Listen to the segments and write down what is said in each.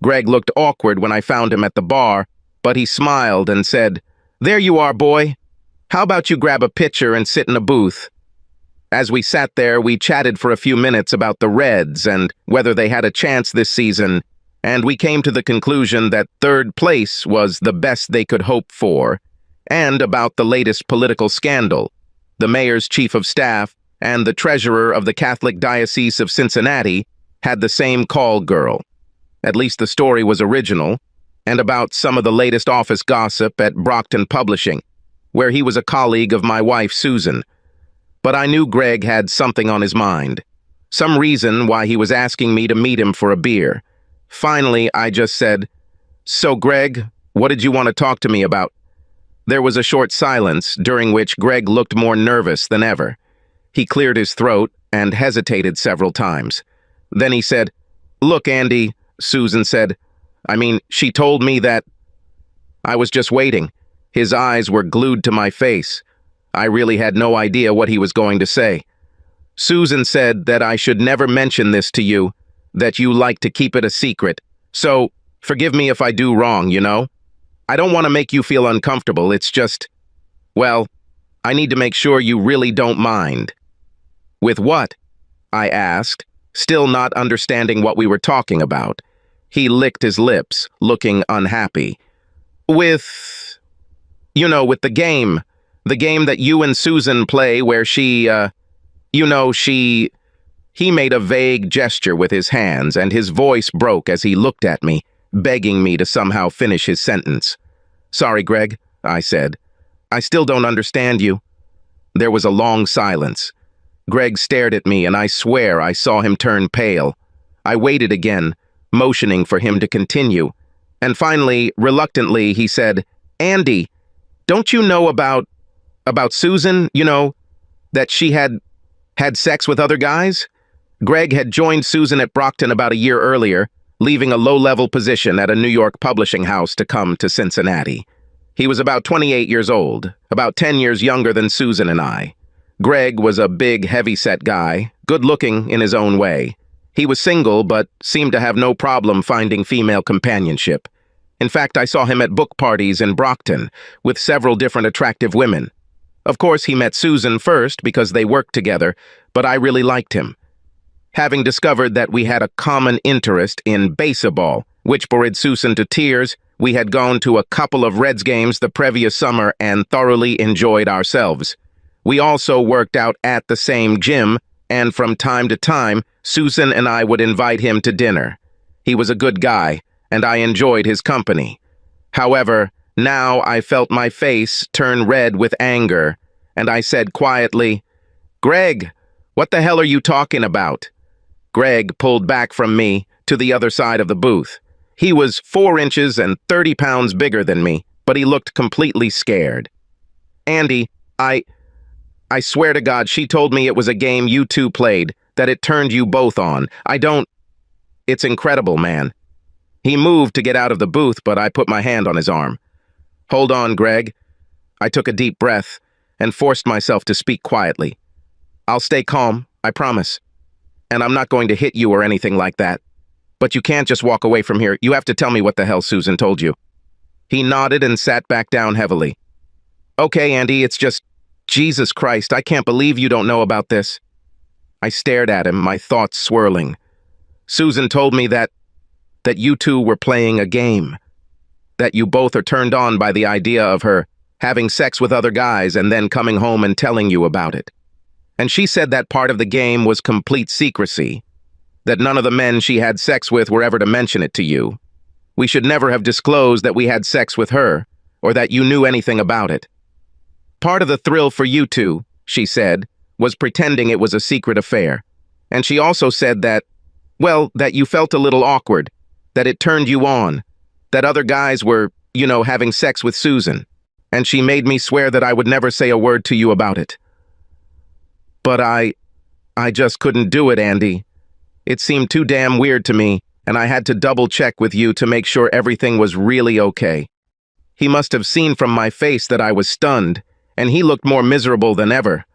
Greg looked awkward when I found him at the bar, but he smiled and said, "There you are, boy. How about you grab a pitcher and sit in a booth?" As we sat there, we chatted for a few minutes about the Reds and whether they had a chance this season, and we came to the conclusion that third place was the best they could hope for, and about the latest political scandal. The mayor's chief of staff and the treasurer of the Catholic Diocese of Cincinnati had the same call girl. At least the story was original, and about some of the latest office gossip at Brockton Publishing, where he was a colleague of my wife, Susan. But I knew Greg had something on his mind, some reason why he was asking me to meet him for a beer. Finally, I just said, "So, Greg, what did you want to talk to me about?" There was a short silence, during which Greg looked more nervous than ever. He cleared his throat and hesitated several times. Then he said, "Look, Andy," Susan said. She told me that—" I was just waiting. His eyes were glued to my face. I really had no idea what he was going to say. "Susan said that I should never mention this to you, that you like to keep it a secret. So, forgive me if I do wrong, you know? I don't want to make you feel uncomfortable, it's just, well, I need to make sure you really don't mind." "With what?" I asked, still not understanding what we were talking about. He licked his lips, looking unhappy. With the game. The game that you and Susan play where she. He made a vague gesture with his hands, and his voice broke as he looked at me, begging me to somehow finish his sentence. "Sorry, Greg," I said. "I still don't understand you." There was a long silence. Greg stared at me, and I swear I saw him turn pale. I waited again, motioning for him to continue. And finally, reluctantly, he said, "Andy, don't you know about Susan, that she had sex with other guys?" Greg had joined Susan at Brockton about a year earlier, leaving a low-level position at a New York publishing house to come to Cincinnati. He was about 28 years old, about 10 years younger than Susan and I. Greg was a big, heavy-set guy, good-looking in his own way. He was single, but seemed to have no problem finding female companionship. In fact, I saw him at book parties in Brockton, with several different attractive women. Of course, he met Susan first because they worked together, but I really liked him. Having discovered that we had a common interest in baseball, which bored Susan to tears, we had gone to a couple of Reds games the previous summer and thoroughly enjoyed ourselves. We also worked out at the same gym, and from time to time, Susan and I would invite him to dinner. He was a good guy, and I enjoyed his company. However, now I felt my face turn red with anger, and I said quietly, "Greg, what the hell are you talking about?" Greg pulled back from me to the other side of the booth. He was 4 inches and 30 pounds bigger than me, but he looked completely scared. "Andy, I swear to God, she told me it was a game you two played, that it turned you both on. It's incredible, man." He moved to get out of the booth, but I put my hand on his arm. "Hold on, Greg." I took a deep breath and forced myself to speak quietly. "I'll stay calm, I promise. And I'm not going to hit you or anything like that. But you can't just walk away from here. You have to tell me what the hell Susan told you." He nodded and sat back down heavily. "Okay, Andy, it's just... Jesus Christ, I can't believe you don't know about this." I stared at him, my thoughts swirling. "Susan told me that you two were playing a game. That you both are turned on by the idea of her having sex with other guys and then coming home and telling you about it. And she said that part of the game was complete secrecy, that none of the men she had sex with were ever to mention it to you. We should never have disclosed that we had sex with her, or that you knew anything about it. Part of the thrill for you two," she said, "was pretending it was a secret affair. And she also said that you felt a little awkward, that it turned you on, that other guys were, having sex with Susan. And she made me swear that I would never say a word to you about it. But I just couldn't do it, Andy. It seemed too damn weird to me, and I had to double-check with you to make sure everything was really okay." He must have seen from my face that I was stunned, and he looked more miserable than ever.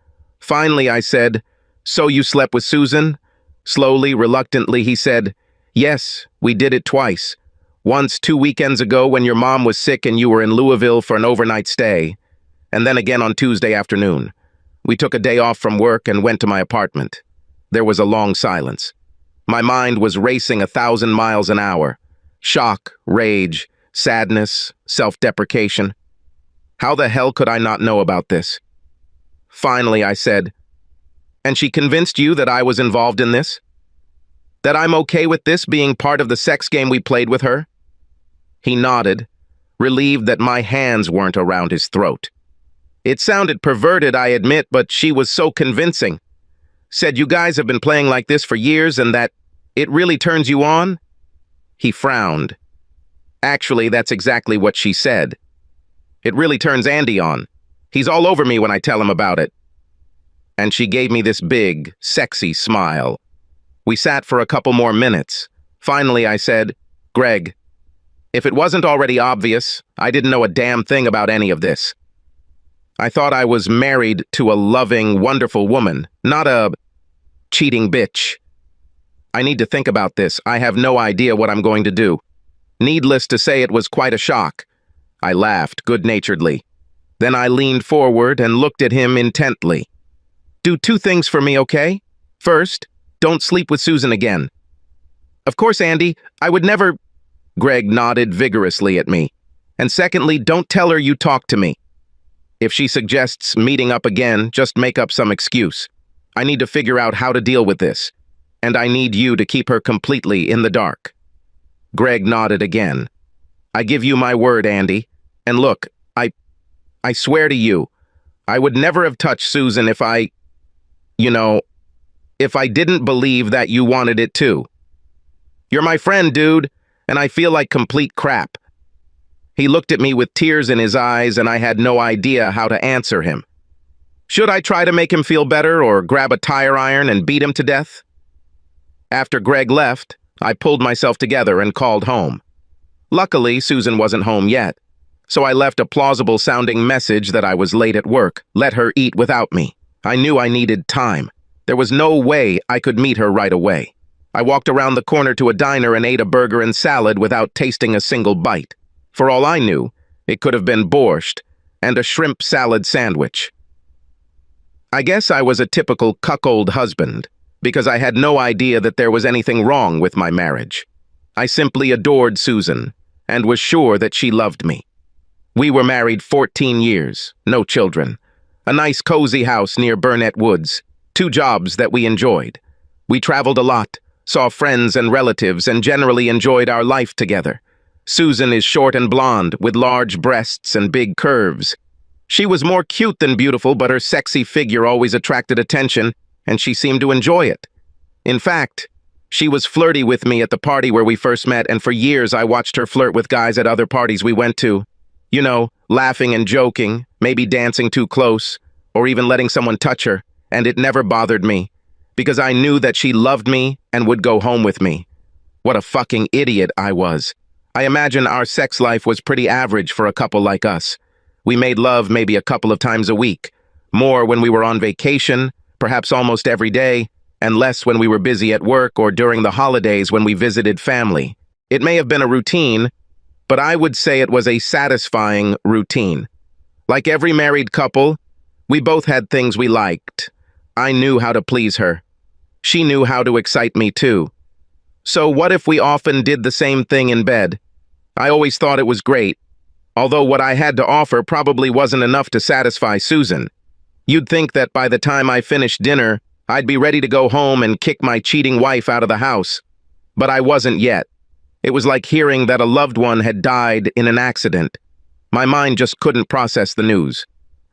Finally, I said, "So you slept with Susan?" Slowly, reluctantly, he said, "Yes, we did it twice. Once 2 weekends ago when your mom was sick and you were in Louisville for an overnight stay, and then again on Tuesday afternoon. We took a day off from work and went to my apartment. There was a long silence. My mind was racing 1,000 miles an hour. Shock, rage, sadness, self-deprecation. How the hell could I not know about this? Finally, I said, "And she convinced you that I was involved in this? That I'm okay with this being part of the sex game we played with her?" He nodded, relieved that my hands weren't around his throat. It sounded perverted, I admit, but she was so convincing. Said you guys have been playing like this for years and that it really turns you on? He frowned. Actually, that's exactly what she said. It really turns Andy on. He's all over me when I tell him about it. And she gave me this big, sexy smile. We sat for a couple more minutes. Finally, I said, "Greg, if it wasn't already obvious, I didn't know a damn thing about any of this. I thought I was married to a loving, wonderful woman, not a cheating bitch. I need to think about this. I have no idea what I'm going to do." Needless to say, it was quite a shock. I laughed good-naturedly. Then I leaned forward and looked at him intently. "Do 2 things for me, okay? First, don't sleep with Susan again." "Of course, Andy, I would never—" Greg nodded vigorously at me. "And secondly, don't tell her you talked to me. If she suggests meeting up again, just make up some excuse. I need to figure out how to deal with this. And I need you to keep her completely in the dark." Greg nodded again. "I give you my word, Andy. And look, I swear to you, I would never have touched Susan if if I didn't believe that you wanted it too. You're my friend, dude, and I feel like complete crap." He looked at me with tears in his eyes, and I had no idea how to answer him. Should I try to make him feel better or grab a tire iron and beat him to death? After Greg left, I pulled myself together and called home. Luckily, Susan wasn't home yet, so I left a plausible-sounding message that I was late at work, let her eat without me. I knew I needed time. There was no way I could meet her right away. I walked around the corner to a diner and ate a burger and salad without tasting a single bite. For all I knew, it could have been borscht and a shrimp salad sandwich. I guess I was a typical cuckold husband, because I had no idea that there was anything wrong with my marriage. I simply adored Susan, and was sure that she loved me. We were married 14 years, no children, a nice cozy house near Burnett Woods, 2 jobs that we enjoyed. We traveled a lot, saw friends and relatives, and generally enjoyed our life together. Susan is short and blonde, with large breasts and big curves. She was more cute than beautiful, but her sexy figure always attracted attention, and she seemed to enjoy it. In fact, she was flirty with me at the party where we first met, and for years I watched her flirt with guys at other parties we went to. You know, laughing and joking, maybe dancing too close, or even letting someone touch her, and it never bothered me, because I knew that she loved me and would go home with me. What a fucking idiot I was. I imagine our sex life was pretty average for a couple like us. We made love maybe a couple of times a week, more when we were on vacation, perhaps almost every day, and less when we were busy at work or during the holidays when we visited family. It may have been a routine, but I would say it was a satisfying routine. Like every married couple, we both had things we liked. I knew how to please her. She knew how to excite me too. So what if we often did the same thing in bed? I always thought it was great, although what I had to offer probably wasn't enough to satisfy Susan. You'd think that by the time I finished dinner, I'd be ready to go home and kick my cheating wife out of the house. But I wasn't yet. It was like hearing that a loved one had died in an accident. My mind just couldn't process the news.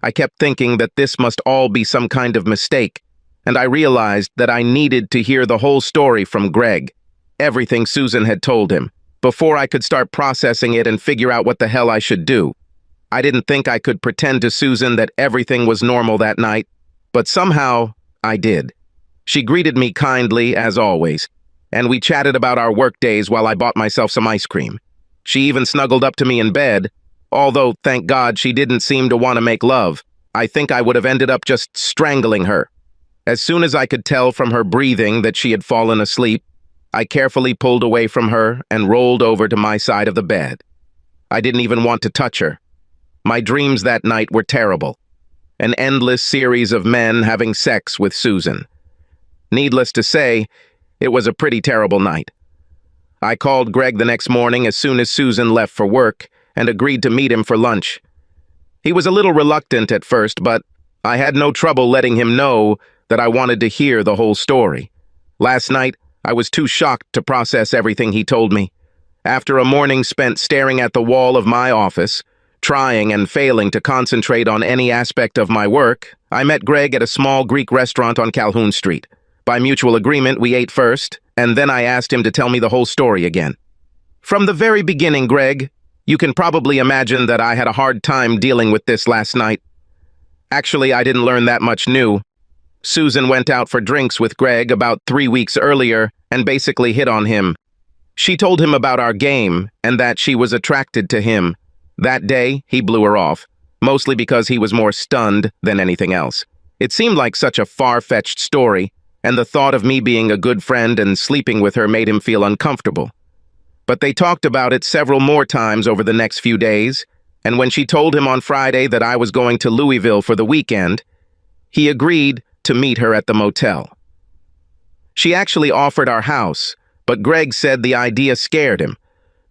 I kept thinking that this must all be some kind of mistake, and I realized that I needed to hear the whole story from Greg, everything Susan had told him, before I could start processing it and figure out what the hell I should do. I didn't think I could pretend to Susan that everything was normal that night, but somehow I did. She greeted me kindly, as always, and we chatted about our work days while I bought myself some ice cream. She even snuggled up to me in bed, although, thank God, she didn't seem to want to make love. I think I would have ended up just strangling her. As soon as I could tell from her breathing that she had fallen asleep, I carefully pulled away from her and rolled over to my side of the bed. I didn't even want to touch her. My dreams that night were terrible. An endless series of men having sex with Susan. Needless to say, it was a pretty terrible night. I called Greg the next morning as soon as Susan left for work and agreed to meet him for lunch. He was a little reluctant at first, but I had no trouble letting him know that I wanted to hear the whole story. Last night, I was too shocked to process everything he told me. After a morning spent staring at the wall of my office, trying and failing to concentrate on any aspect of my work, I met Greg at a small Greek restaurant on Calhoun Street. By mutual agreement, we ate first, and then I asked him to tell me the whole story again. From the very beginning, Greg, you can probably imagine that I had a hard time dealing with this last night. Actually, I didn't learn that much new. Susan went out for drinks with Greg about 3 weeks earlier and basically hit on him. She told him about our game and that she was attracted to him. That day, he blew her off, mostly because he was more stunned than anything else. It seemed like such a far-fetched story, and the thought of me being a good friend and sleeping with her made him feel uncomfortable. But they talked about it several more times over the next few days, and when she told him on Friday that I was going to Louisville for the weekend, he agreed to meet her at the motel. She actually offered our house, but Greg said the idea scared him.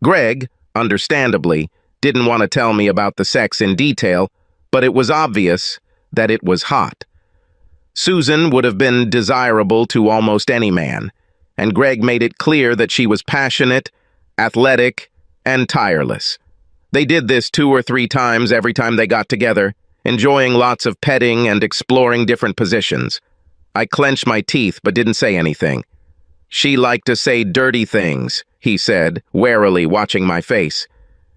Greg, understandably, didn't want to tell me about the sex in detail, but it was obvious that it was hot. Susan would have been desirable to almost any man, and Greg made it clear that she was passionate, athletic, and tireless. They did this 2 or 3 times every time they got together, enjoying lots of petting and exploring different positions. I clenched my teeth but didn't say anything. She liked to say dirty things, he said, warily watching my face.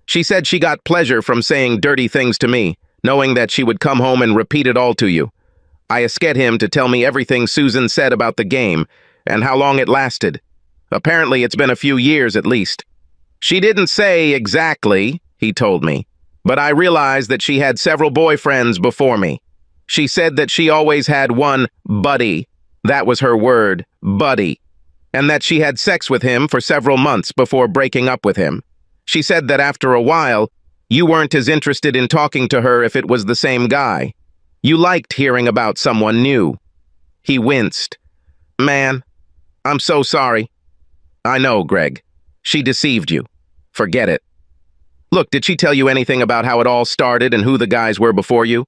She said she got pleasure from saying dirty things to me, knowing that she would come home and repeat it all to you. I asked him to tell me everything Susan said about the game and how long it lasted. Apparently, it's been a few years at least. She didn't say exactly, he told me, but I realized that she had several boyfriends before me. She said that she always had one buddy, that was her word, buddy, and that she had sex with him for several months before breaking up with him. She said that after a while, you weren't as interested in talking to her if it was the same guy. You liked hearing about someone new. He winced. Man, I'm so sorry. I know, Greg. She deceived you. Forget it. Look, did she tell you anything about how it all started and who the guys were before you?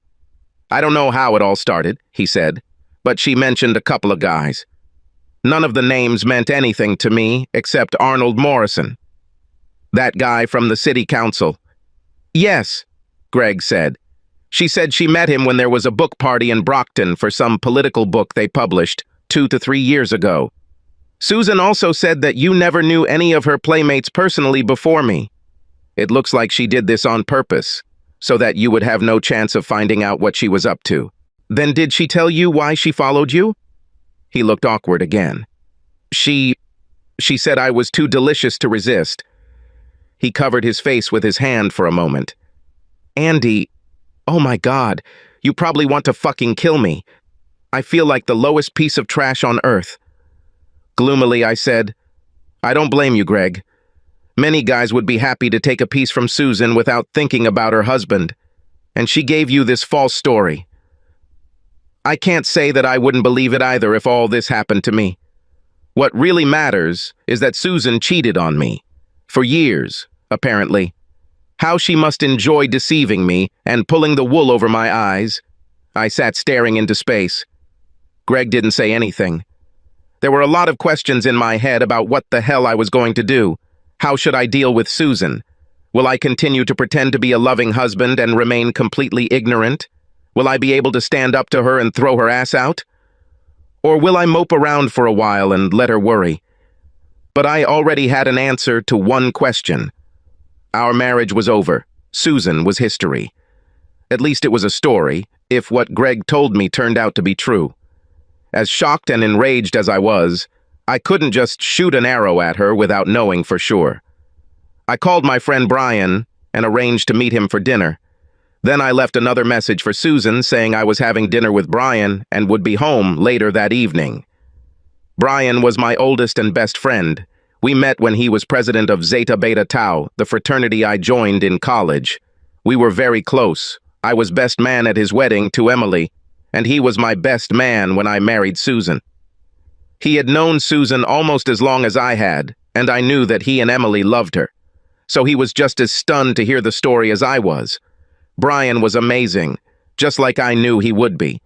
I don't know how it all started, he said, but she mentioned a couple of guys. None of the names meant anything to me except Arnold Morrison. That guy from the city council. Yes, Greg said. She said she met him when there was a book party in Brockton for some political book they published 2 to 3 years ago. Susan also said that you never knew any of her playmates personally before me. It looks like she did this on purpose, so that you would have no chance of finding out what she was up to. Then did she tell you why she followed you? He looked awkward again. She said I was too delicious to resist. He covered his face with his hand for a moment. Andy, oh my God, you probably want to fucking kill me. I feel like the lowest piece of trash on earth. Gloomily, I said, I don't blame you, Greg. Many guys would be happy to take a piece from Susan without thinking about her husband, and she gave you this false story. I can't say that I wouldn't believe it either if all this happened to me. What really matters is that Susan cheated on me. For years, apparently. How she must enjoy deceiving me and pulling the wool over my eyes. I sat staring into space. Greg didn't say anything. There were a lot of questions in my head about what the hell I was going to do. How should I deal with Susan? Will I continue to pretend to be a loving husband and remain completely ignorant? Will I be able to stand up to her and throw her ass out? Or will I mope around for a while and let her worry? But I already had an answer to one question. Our marriage was over. Susan was history. At least it was a story, if what Greg told me turned out to be true. As shocked and enraged as I was, I couldn't just shoot an arrow at her without knowing for sure. I called my friend Brian and arranged to meet him for dinner. Then I left another message for Susan saying I was having dinner with Brian and would be home later that evening. Brian was my oldest and best friend, We met when he was president of Zeta Beta Tau, the fraternity I joined in college. We were very close. I was best man at his wedding to Emily, and he was my best man when I married Susan. He had known Susan almost as long as I had, and I knew that he and Emily loved her. So he was just as stunned to hear the story as I was. Brian was amazing, just like I knew he would be.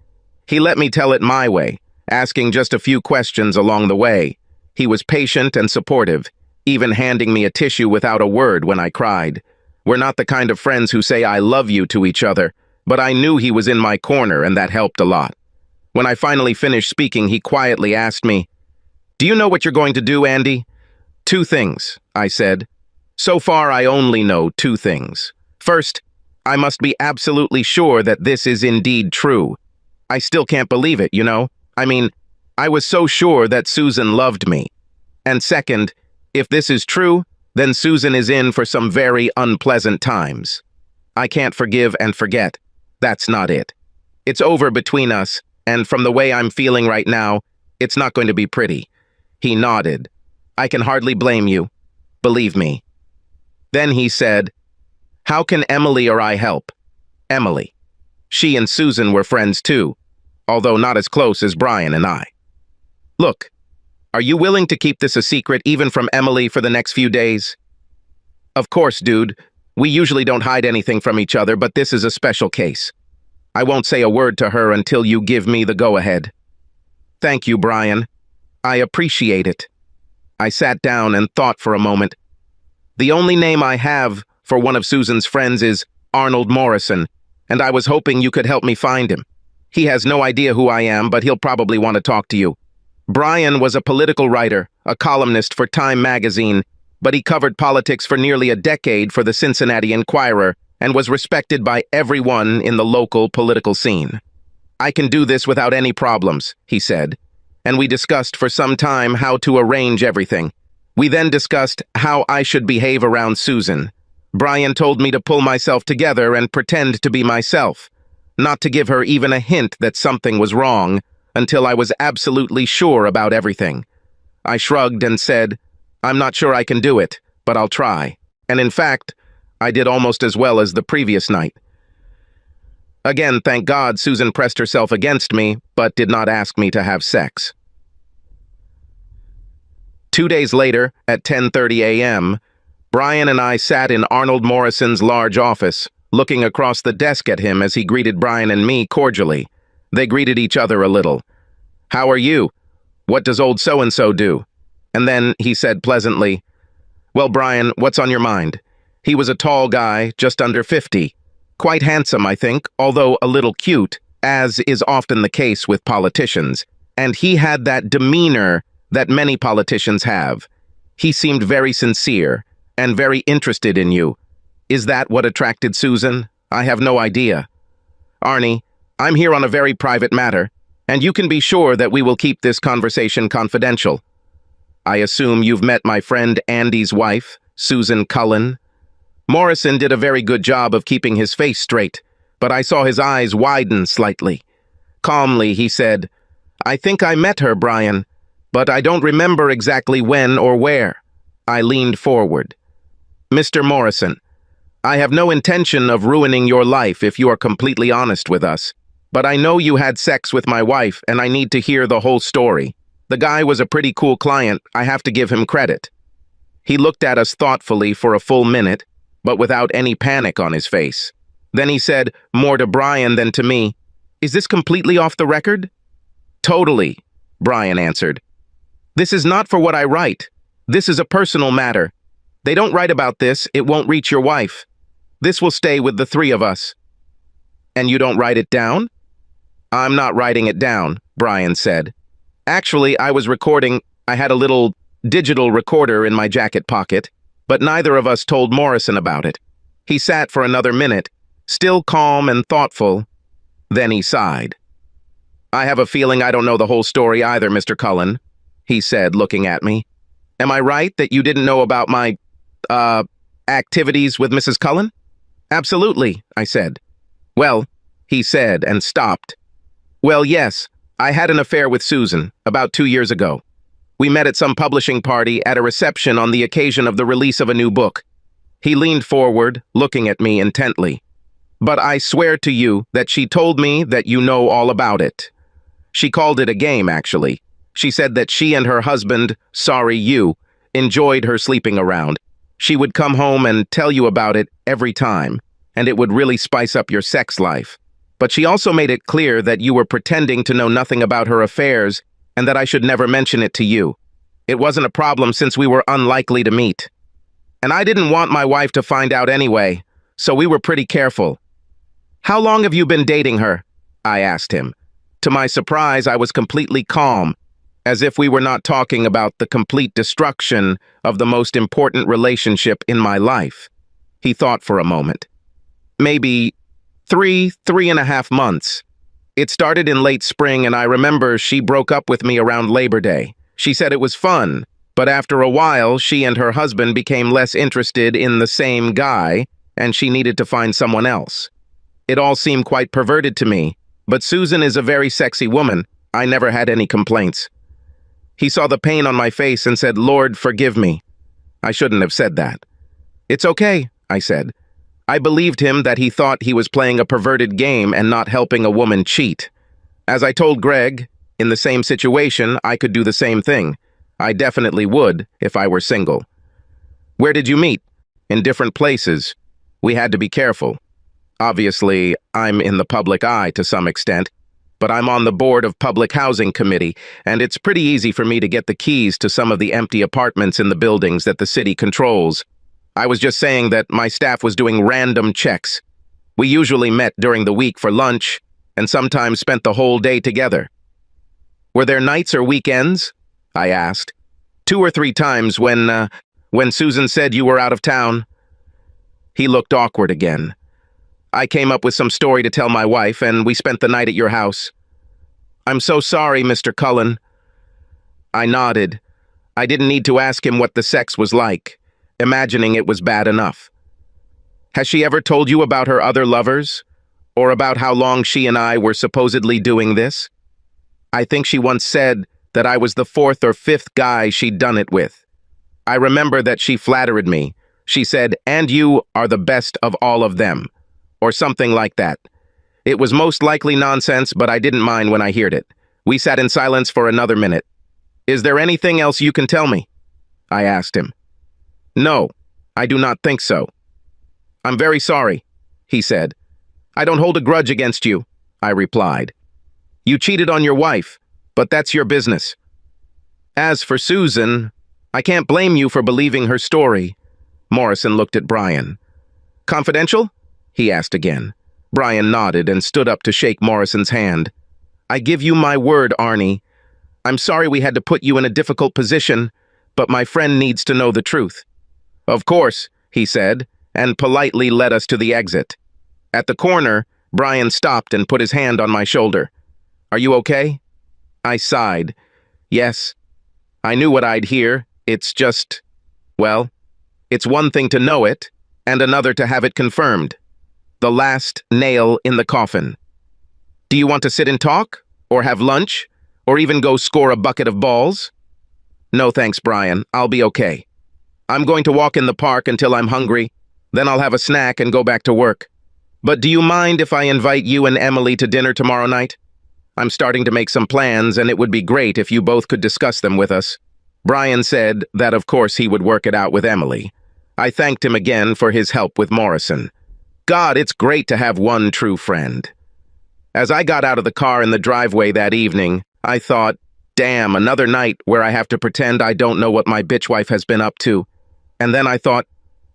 He let me tell it my way, asking just a few questions along the way. He was patient and supportive, even handing me a tissue without a word when I cried. We're not the kind of friends who say I love you to each other, but I knew he was in my corner and that helped a lot. When I finally finished speaking, he quietly asked me, "Do you know what you're going to do, Andy?" "Two things," I said. "So far, I only know two things. First, I must be absolutely sure that this is indeed true. I still can't believe it, you know? I mean, I was so sure that Susan loved me. And second, if this is true, then Susan is in for some very unpleasant times. I can't forgive and forget. That's not it. It's over between us, and from the way I'm feeling right now, it's not going to be pretty." He nodded. "I can hardly blame you. Believe me." Then he said, "How can Emily or I help?" Emily. She and Susan were friends too, although not as close as Brian and I. "Look, are you willing to keep this a secret even from Emily for the next few days?" "Of course, dude. We usually don't hide anything from each other, but this is a special case. I won't say a word to her until you give me the go-ahead." "Thank you, Brian. I appreciate it." I sat down and thought for a moment. The only name I have for one of Susan's friends is Arnold Morrison, and I was hoping you could help me find him. He has no idea who I am, but he'll probably want to talk to you. Brian was a political writer, a columnist for Time magazine, but he covered politics for nearly a decade for the Cincinnati Enquirer and was respected by everyone in the local political scene. "I can do this without any problems," he said, and we discussed for some time how to arrange everything. We then discussed how I should behave around Susan. Brian told me to pull myself together and pretend to be myself, not to give her even a hint that something was wrong, until I was absolutely sure about everything. I shrugged and said, "I'm not sure I can do it, but I'll try." And in fact, I did almost as well as the previous night. Again, thank God, Susan pressed herself against me, but did not ask me to have sex. 2 days later, at 10:30 a.m., Brian and I sat in Arnold Morrison's large office, looking across the desk at him as he greeted Brian and me cordially. They greeted each other a little. "How are you? What does old so-and-so do?" And then he said pleasantly, "Well, Brian, what's on your mind?" He was a tall guy, just under 50. Quite handsome, I think, although a little cute, as is often the case with politicians. And he had that demeanor that many politicians have. He seemed very sincere and very interested in you. Is that what attracted Susan? I have no idea. "Arnie, I'm here on a very private matter, and you can be sure that we will keep this conversation confidential. I assume you've met my friend Andy's wife, Susan Cullen." Morrison did a very good job of keeping his face straight, but I saw his eyes widen slightly. Calmly, he said, "I think I met her, Brian, but I don't remember exactly when or where." I leaned forward. "Mr. Morrison, I have no intention of ruining your life if you are completely honest with us, but I know you had sex with my wife and I need to hear the whole story. The guy was a pretty cool client, I have to give him credit." He looked at us thoughtfully for a full minute, but without any panic on his face. Then he said, more to Brian than to me, "Is this completely off the record?" "Totally," Brian answered. "This is not for what I write. This is a personal matter. They don't write about this, it won't reach your wife. This will stay with the three of us." "And you don't write it down?" "I'm not writing it down," Brian said. "Actually, I was recording. I had a little digital recorder in my jacket pocket, but neither of us told Morrison about it." He sat for another minute, still calm and thoughtful. Then he sighed. "I have a feeling I don't know the whole story either, Mr. Cullen," he said, looking at me. "Am I right that you didn't know about my, activities with Mrs. Cullen?" "Absolutely," I said. "Well," he said and stopped. "Well, yes, I had an affair with Susan about 2 years ago. We met at some publishing party at a reception on the occasion of the release of a new book. He leaned forward, looking at me intently. But I swear to you that she told me that you know all about it. She called it a game, actually. She said that she and her husband, sorry you, enjoyed her sleeping around. She would come home and tell you about it every time, and it would really spice up your sex life. But she also made it clear that you were pretending to know nothing about her affairs and that I should never mention it to you. It wasn't a problem since we were unlikely to meet. And I didn't want my wife to find out anyway, so we were pretty careful. How long have you been dating her? I asked him. To my surprise, I was completely calm, as if we were not talking about the complete destruction of the most important relationship in my life. He thought for a moment. Maybe 3.5 months. It started in late spring, and I remember she broke up with me around Labor Day. She said it was fun, but after a while, she and her husband became less interested in the same guy, and she needed to find someone else. It all seemed quite perverted to me, but Susan is a very sexy woman. I never had any complaints. He saw the pain on my face and said, "Lord, forgive me." I shouldn't have said that. "It's okay," I said. I believed him that he thought he was playing a perverted game and not helping a woman cheat. As I told Greg, in the same situation, I could do the same thing. I definitely would if I were single. Where did you meet? In different places. We had to be careful. Obviously, I'm in the public eye to some extent, but I'm on the board of Public Housing Committee, and it's pretty easy for me to get the keys to some of the empty apartments in the buildings that the city controls. I was just saying that my staff was doing random checks. We usually met during the week for lunch, and sometimes spent the whole day together. Were there nights or weekends? I asked. 2 or 3 times when Susan said you were out of town. He looked awkward again. I came up with some story to tell my wife, and we spent the night at your house. I'm so sorry, Mr. Cullen. I nodded. I didn't need to ask him what the sex was like, imagining it was bad enough. Has she ever told you about her other lovers? Or about how long she and I were supposedly doing this? I think she once said that I was the 4th or 5th guy she'd done it with. I remember that she flattered me. She said, "And you are the best of all of them," or something like that. It was most likely nonsense, but I didn't mind when I heard it. We sat in silence for another minute. "Is there anything else you can tell me?" I asked him. "No, I do not think so." "I'm very sorry," he said. "I don't hold a grudge against you," I replied. "You cheated on your wife, but that's your business. As for Susan, I can't blame you for believing her story." Morrison looked at Brian. "Confidential?" he asked again. Brian nodded and stood up to shake Morrison's hand. "I give you my word, Arnie. I'm sorry we had to put you in a difficult position, but my friend needs to know the truth." "Of course," he said, and politely led us to the exit. At the corner, Brian stopped and put his hand on my shoulder. "Are you okay?" I sighed. "Yes. I knew what I'd hear. It's just, well, it's one thing to know it, and another to have it confirmed. The last nail in the coffin. Do you want to sit and talk? Or have lunch? Or even go score a bucket of balls?" "No thanks, Brian. I'll be okay. I'm going to walk in the park until I'm hungry. Then I'll have a snack and go back to work. But do you mind if I invite you and Emily to dinner tomorrow night? I'm starting to make some plans, and it would be great if you both could discuss them with us." Brian said that of course he would work it out with Emily. I thanked him again for his help with Morrison. God, it's great to have one true friend. As I got out of the car in the driveway that evening, I thought, damn, another night where I have to pretend I don't know what my bitch wife has been up to. And then I thought,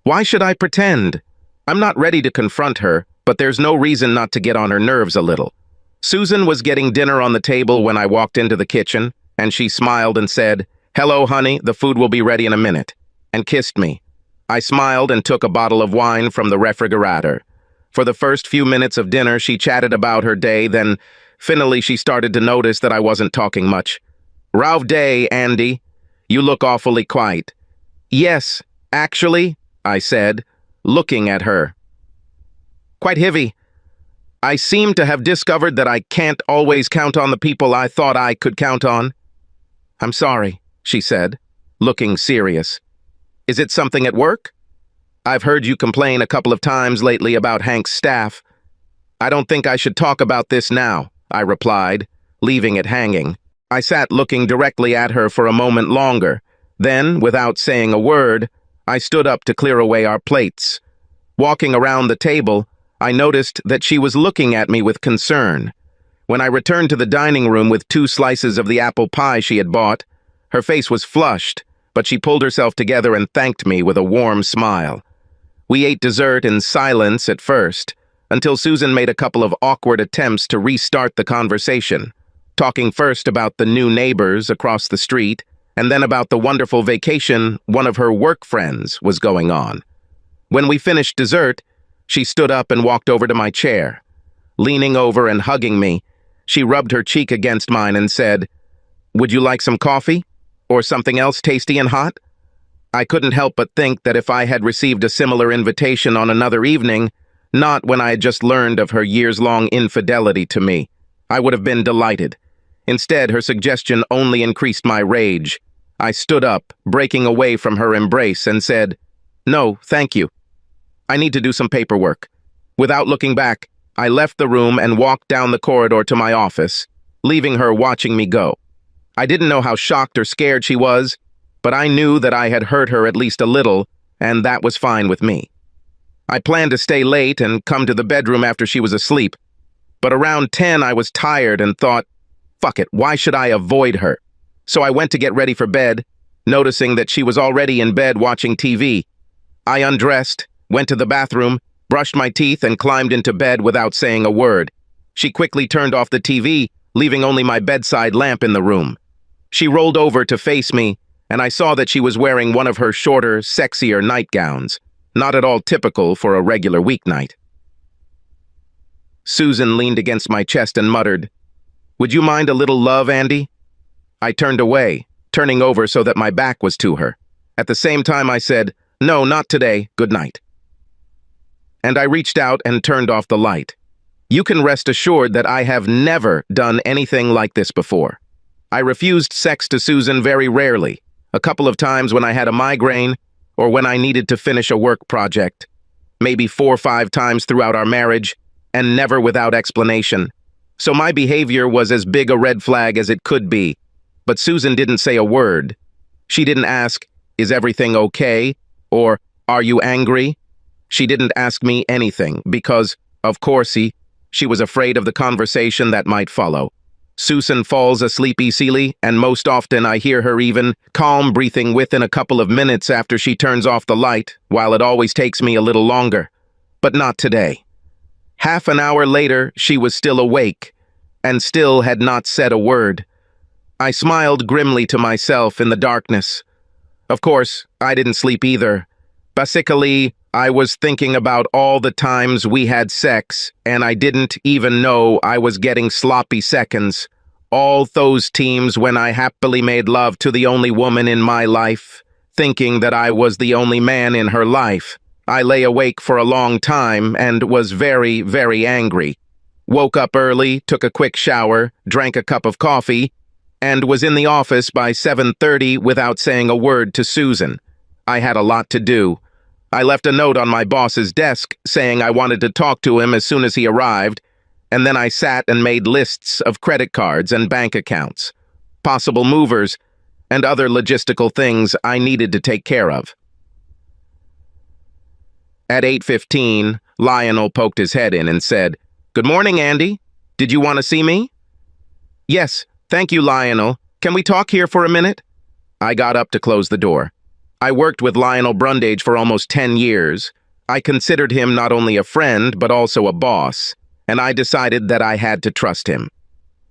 why should I pretend? I'm not ready to confront her, but there's no reason not to get on her nerves a little. Susan was getting dinner on the table when I walked into the kitchen, and she smiled and said, "Hello, honey, the food will be ready in a minute," and kissed me. I smiled and took a bottle of wine from the refrigerator. For the first few minutes of dinner, she chatted about her day, then finally she started to notice that I wasn't talking much. "Rough day, Andy. You look awfully quiet." "Yes, actually," I said, looking at her. "Quite heavy. I seem to have discovered that I can't always count on the people I thought I could count on. I'm sorry." she said, looking serious. Is it something at work? I've heard you complain a couple of times lately about Hank's staff. I don't think I should talk about this now, I replied, leaving it hanging. I sat looking directly at her for a moment longer. Then, without saying a word, I stood up to clear away our plates. Walking around the table, I noticed that she was looking at me with concern. When I returned to the dining room with 2 slices of the apple pie she had bought, her face was flushed, but she pulled herself together and thanked me with a warm smile. We ate dessert in silence at first, until Susan made a couple of awkward attempts to restart the conversation, talking first about the new neighbors across the street, and then about the wonderful vacation one of her work friends was going on. When we finished dessert, she stood up and walked over to my chair. Leaning over and hugging me, she rubbed her cheek against mine and said, "Would you like some coffee? Or something else tasty and hot?" I couldn't help but think that if I had received a similar invitation on another evening, not when I had just learned of her years-long infidelity to me, I would have been delighted. Instead, her suggestion only increased my rage. I stood up, breaking away from her embrace, and said, "No, thank you. I need to do some paperwork." Without looking back, I left the room and walked down the corridor to my office, leaving her watching me go. I didn't know how shocked or scared she was, but I knew that I had hurt her at least a little, and that was fine with me. I planned to stay late and come to the bedroom after she was asleep, but around 10 I was tired and thought, fuck it, why should I avoid her? So I went to get ready for bed, noticing that she was already in bed watching TV. I undressed, went to the bathroom, brushed my teeth, and climbed into bed without saying a word. She quickly turned off the TV, leaving only my bedside lamp in the room. She rolled over to face me, and I saw that she was wearing one of her shorter, sexier nightgowns, not at all typical for a regular weeknight. Susan leaned against my chest and muttered, "Would you mind a little love, Andy?" I turned away, turning over so that my back was to her. At the same time I said, "No, not today, good night." And I reached out and turned off the light. You can rest assured that I have never done anything like this before. I refused sex to Susan very rarely, a couple of times when I had a migraine or when I needed to finish a work project, maybe 4 or 5 times throughout our marriage, and never without explanation. So my behavior was as big a red flag as it could be, but Susan didn't say a word. She didn't ask, "Is everything okay?" or "Are you angry?" She didn't ask me anything because, of course, she was afraid of the conversation that might follow. Susan falls asleep easily, and most often I hear her even calm breathing within a couple of minutes after she turns off the light, while it always takes me a little longer. But not today. Half an hour later, she was still awake, and still had not said a word. I smiled grimly to myself in the darkness. Of course, I didn't sleep either. Basically, I was thinking about all the times we had sex, and I didn't even know I was getting sloppy seconds. All those times when I happily made love to the only woman in my life, thinking that I was the only man in her life. I lay awake for a long time and was very, very angry. Woke up early, took a quick shower, drank a cup of coffee, and was in the office by 7:30 without saying a word to Susan. I had a lot to do. I left a note on my boss's desk saying I wanted to talk to him as soon as he arrived, and then I sat and made lists of credit cards and bank accounts, possible movers, and other logistical things I needed to take care of. At 8:15, Lionel poked his head in and said, "Good morning, Andy. Did you want to see me?" "Yes, thank you, Lionel. Can we talk here for a minute?" I got up to close the door. I worked with Lionel Brundage for almost 10 years. I considered him not only a friend, but also a boss, and I decided that I had to trust him.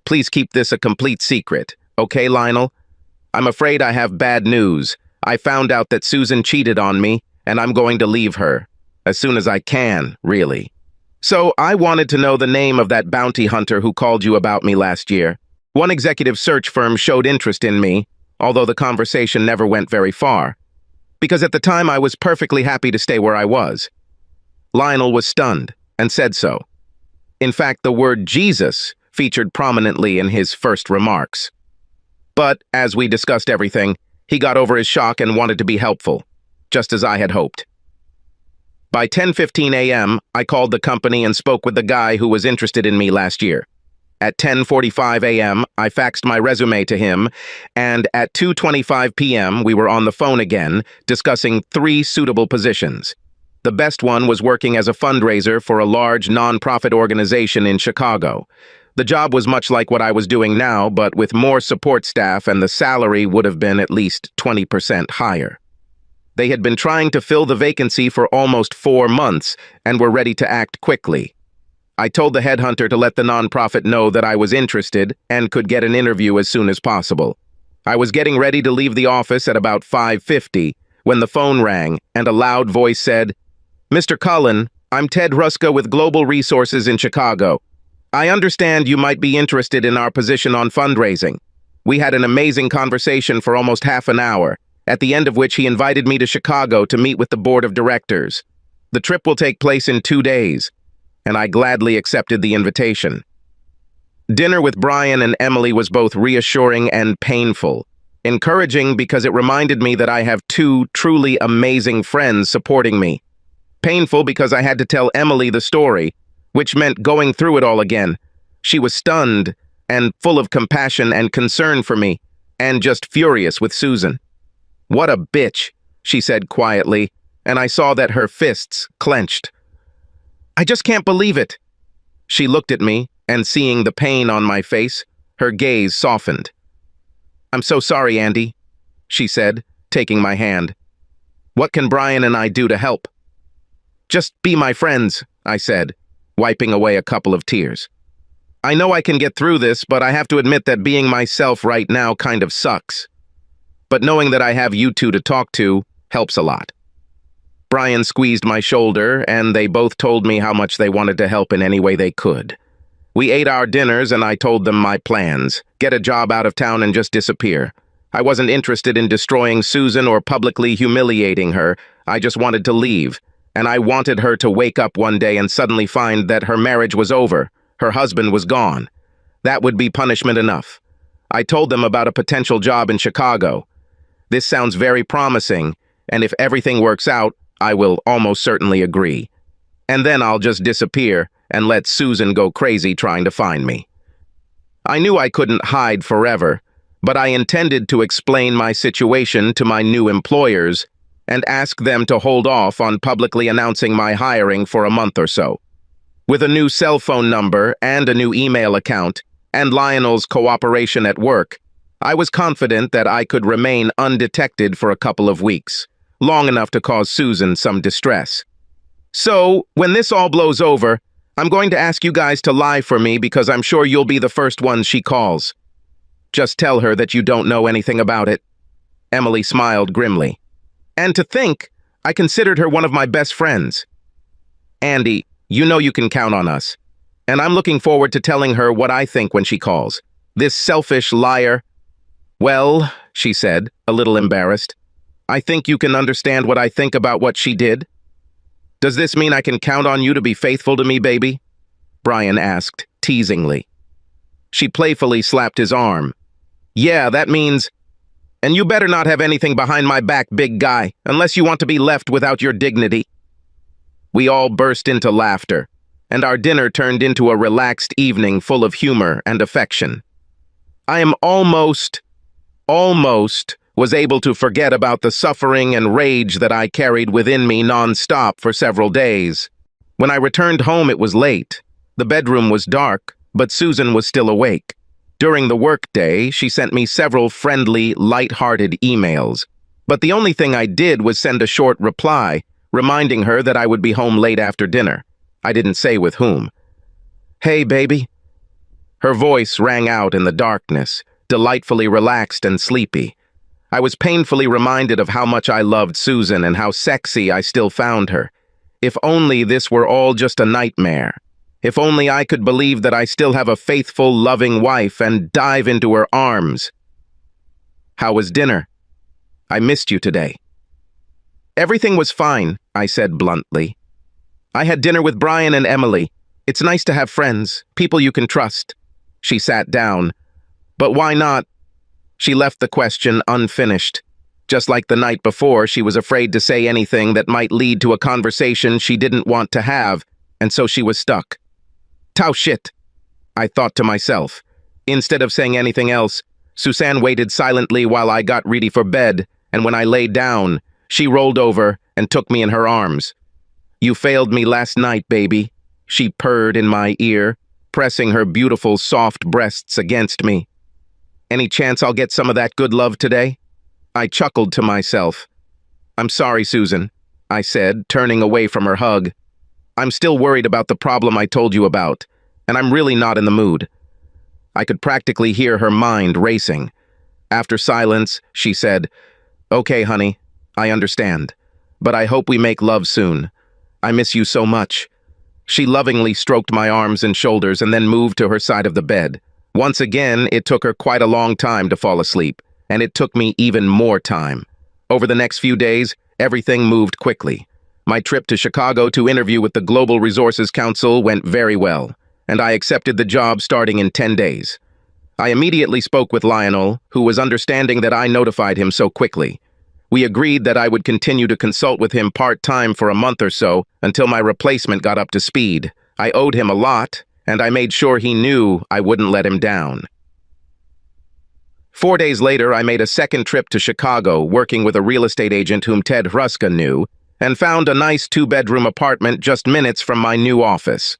"Please keep this a complete secret, okay, Lionel? I'm afraid I have bad news. I found out that Susan cheated on me, and I'm going to leave her. As soon as I can, really. So I wanted to know the name of that bounty hunter who called you about me last year. One executive search firm showed interest in me, although the conversation never went very far. Because at the time I was perfectly happy to stay where I was." Lionel was stunned, and said so. In fact, the word Jesus featured prominently in his first remarks. But, as we discussed everything, he got over his shock and wanted to be helpful, just as I had hoped. By 10:15 a.m., I called the company and spoke with the guy who was interested in me last year. At 10:45 a.m., I faxed my resume to him, and at 2:25 p.m., we were on the phone again, discussing 3 suitable positions. The best one was working as a fundraiser for a large non-profit organization in Chicago. The job was much like what I was doing now, but with more support staff, and the salary would have been at least 20% higher. They had been trying to fill the vacancy for almost 4 months and were ready to act quickly. I told the headhunter to let the nonprofit know that I was interested and could get an interview as soon as possible. I was getting ready to leave the office at about 5:50 when the phone rang and a loud voice said, "Mr. Cullen, I'm Ted Ruska with Global Resources in Chicago. I understand you might be interested in our position on fundraising. We had an amazing conversation for almost half an hour, at the end of which he invited me to Chicago to meet with the board of directors. The trip will take place in 2 days, and I gladly accepted the invitation." Dinner with Brian and Emily was both reassuring and painful. Encouraging because it reminded me that I have 2 truly amazing friends supporting me. Painful because I had to tell Emily the story, which meant going through it all again. She was stunned and full of compassion and concern for me, and just furious with Susan. "What a bitch," she said quietly, and I saw that her fists clenched. "I just can't believe it." She looked at me, and seeing the pain on my face, her gaze softened. "I'm so sorry, Andy," she said, taking my hand. "What can Brian and I do to help?" "Just be my friends," I said, wiping away a couple of tears. "I know I can get through this, but I have to admit that being myself right now kind of sucks. But knowing that I have you 2 to talk to helps a lot." Brian squeezed my shoulder, and they both told me how much they wanted to help in any way they could. We ate our dinners, and I told them my plans: get a job out of town and just disappear. I wasn't interested in destroying Susan or publicly humiliating her. I just wanted to leave, and I wanted her to wake up one day and suddenly find that her marriage was over, her husband was gone. That would be punishment enough. I told them about a potential job in Chicago. This sounds very promising, and if everything works out, I will almost certainly agree. And then I'll just disappear and let Susan go crazy trying to find me. I knew I couldn't hide forever, but I intended to explain my situation to my new employers and ask them to hold off on publicly announcing my hiring for a month or so. With a new cell phone number and a new email account, and Lionel's cooperation at work, I was confident that I could remain undetected for a couple of weeks, long enough to cause Susan some distress. So, when this all blows over, I'm going to ask you guys to lie for me because I'm sure you'll be the first ones she calls. Just tell her that you don't know anything about it." Emily smiled grimly. "And to think, I considered her one of my best friends." "Andy, you know you can count on us. And I'm looking forward to telling her what I think when she calls. This selfish liar." "Well," she said, a little embarrassed, "I think you can understand what I think about what she did." "Does this mean I can count on you to be faithful to me, baby?" Brian asked, teasingly. She playfully slapped his arm. "Yeah, that means... And you better not have anything behind my back, big guy, unless you want to be left without your dignity." We all burst into laughter, and our dinner turned into a relaxed evening full of humor and affection. I am almost was able to forget about the suffering and rage that I carried within me non-stop for several days. When I returned home, it was late. The bedroom was dark, but Susan was still awake. During the workday, she sent me several friendly, light-hearted emails, but the only thing I did was send a short reply, reminding her that I would be home late after dinner. I didn't say with whom. "Hey, baby." Her voice rang out in the darkness, delightfully relaxed and sleepy. I was painfully reminded of how much I loved Susan and how sexy I still found her. If only this were all just a nightmare. If only I could believe that I still have a faithful, loving wife and dive into her arms. "How was dinner? I missed you today." "Everything was fine," I said bluntly. "I had dinner with Brian and Emily. It's nice to have friends, people you can trust." She sat down. "But why not? She left the question unfinished. Just like the night before, she was afraid to say anything that might lead to a conversation she didn't want to have, and so she was stuck. Tau shit, I thought to myself. Instead of saying anything else, Suzanne waited silently while I got ready for bed, and when I lay down, she rolled over and took me in her arms. You failed me last night, baby, she purred in my ear, pressing her beautiful, soft breasts against me. Any chance I'll get some of that good love today? I chuckled to myself. I'm sorry, Susan, I said, turning away from her hug. I'm still worried about the problem I told you about, and I'm really not in the mood. I could practically hear her mind racing. After silence, she said, Okay, honey, I understand, but I hope we make love soon. I miss you so much. She lovingly stroked my arms and shoulders and then moved to her side of the bed. Once again, it took her quite a long time to fall asleep, and it took me even more time. Over the next few days, everything moved quickly. My trip to Chicago to interview with the Global Resources Council went very well, and I accepted the job starting in 10 days. I immediately spoke with Lionel, who was understanding that I notified him so quickly. We agreed that I would continue to consult with him part-time for a month or so until my replacement got up to speed. I owed him a lot, and I made sure he knew I wouldn't let him down. 4 days later, I made a second trip to Chicago, working with a real estate agent whom Ted Hruska knew, and found a nice 2-bedroom apartment just minutes from my new office.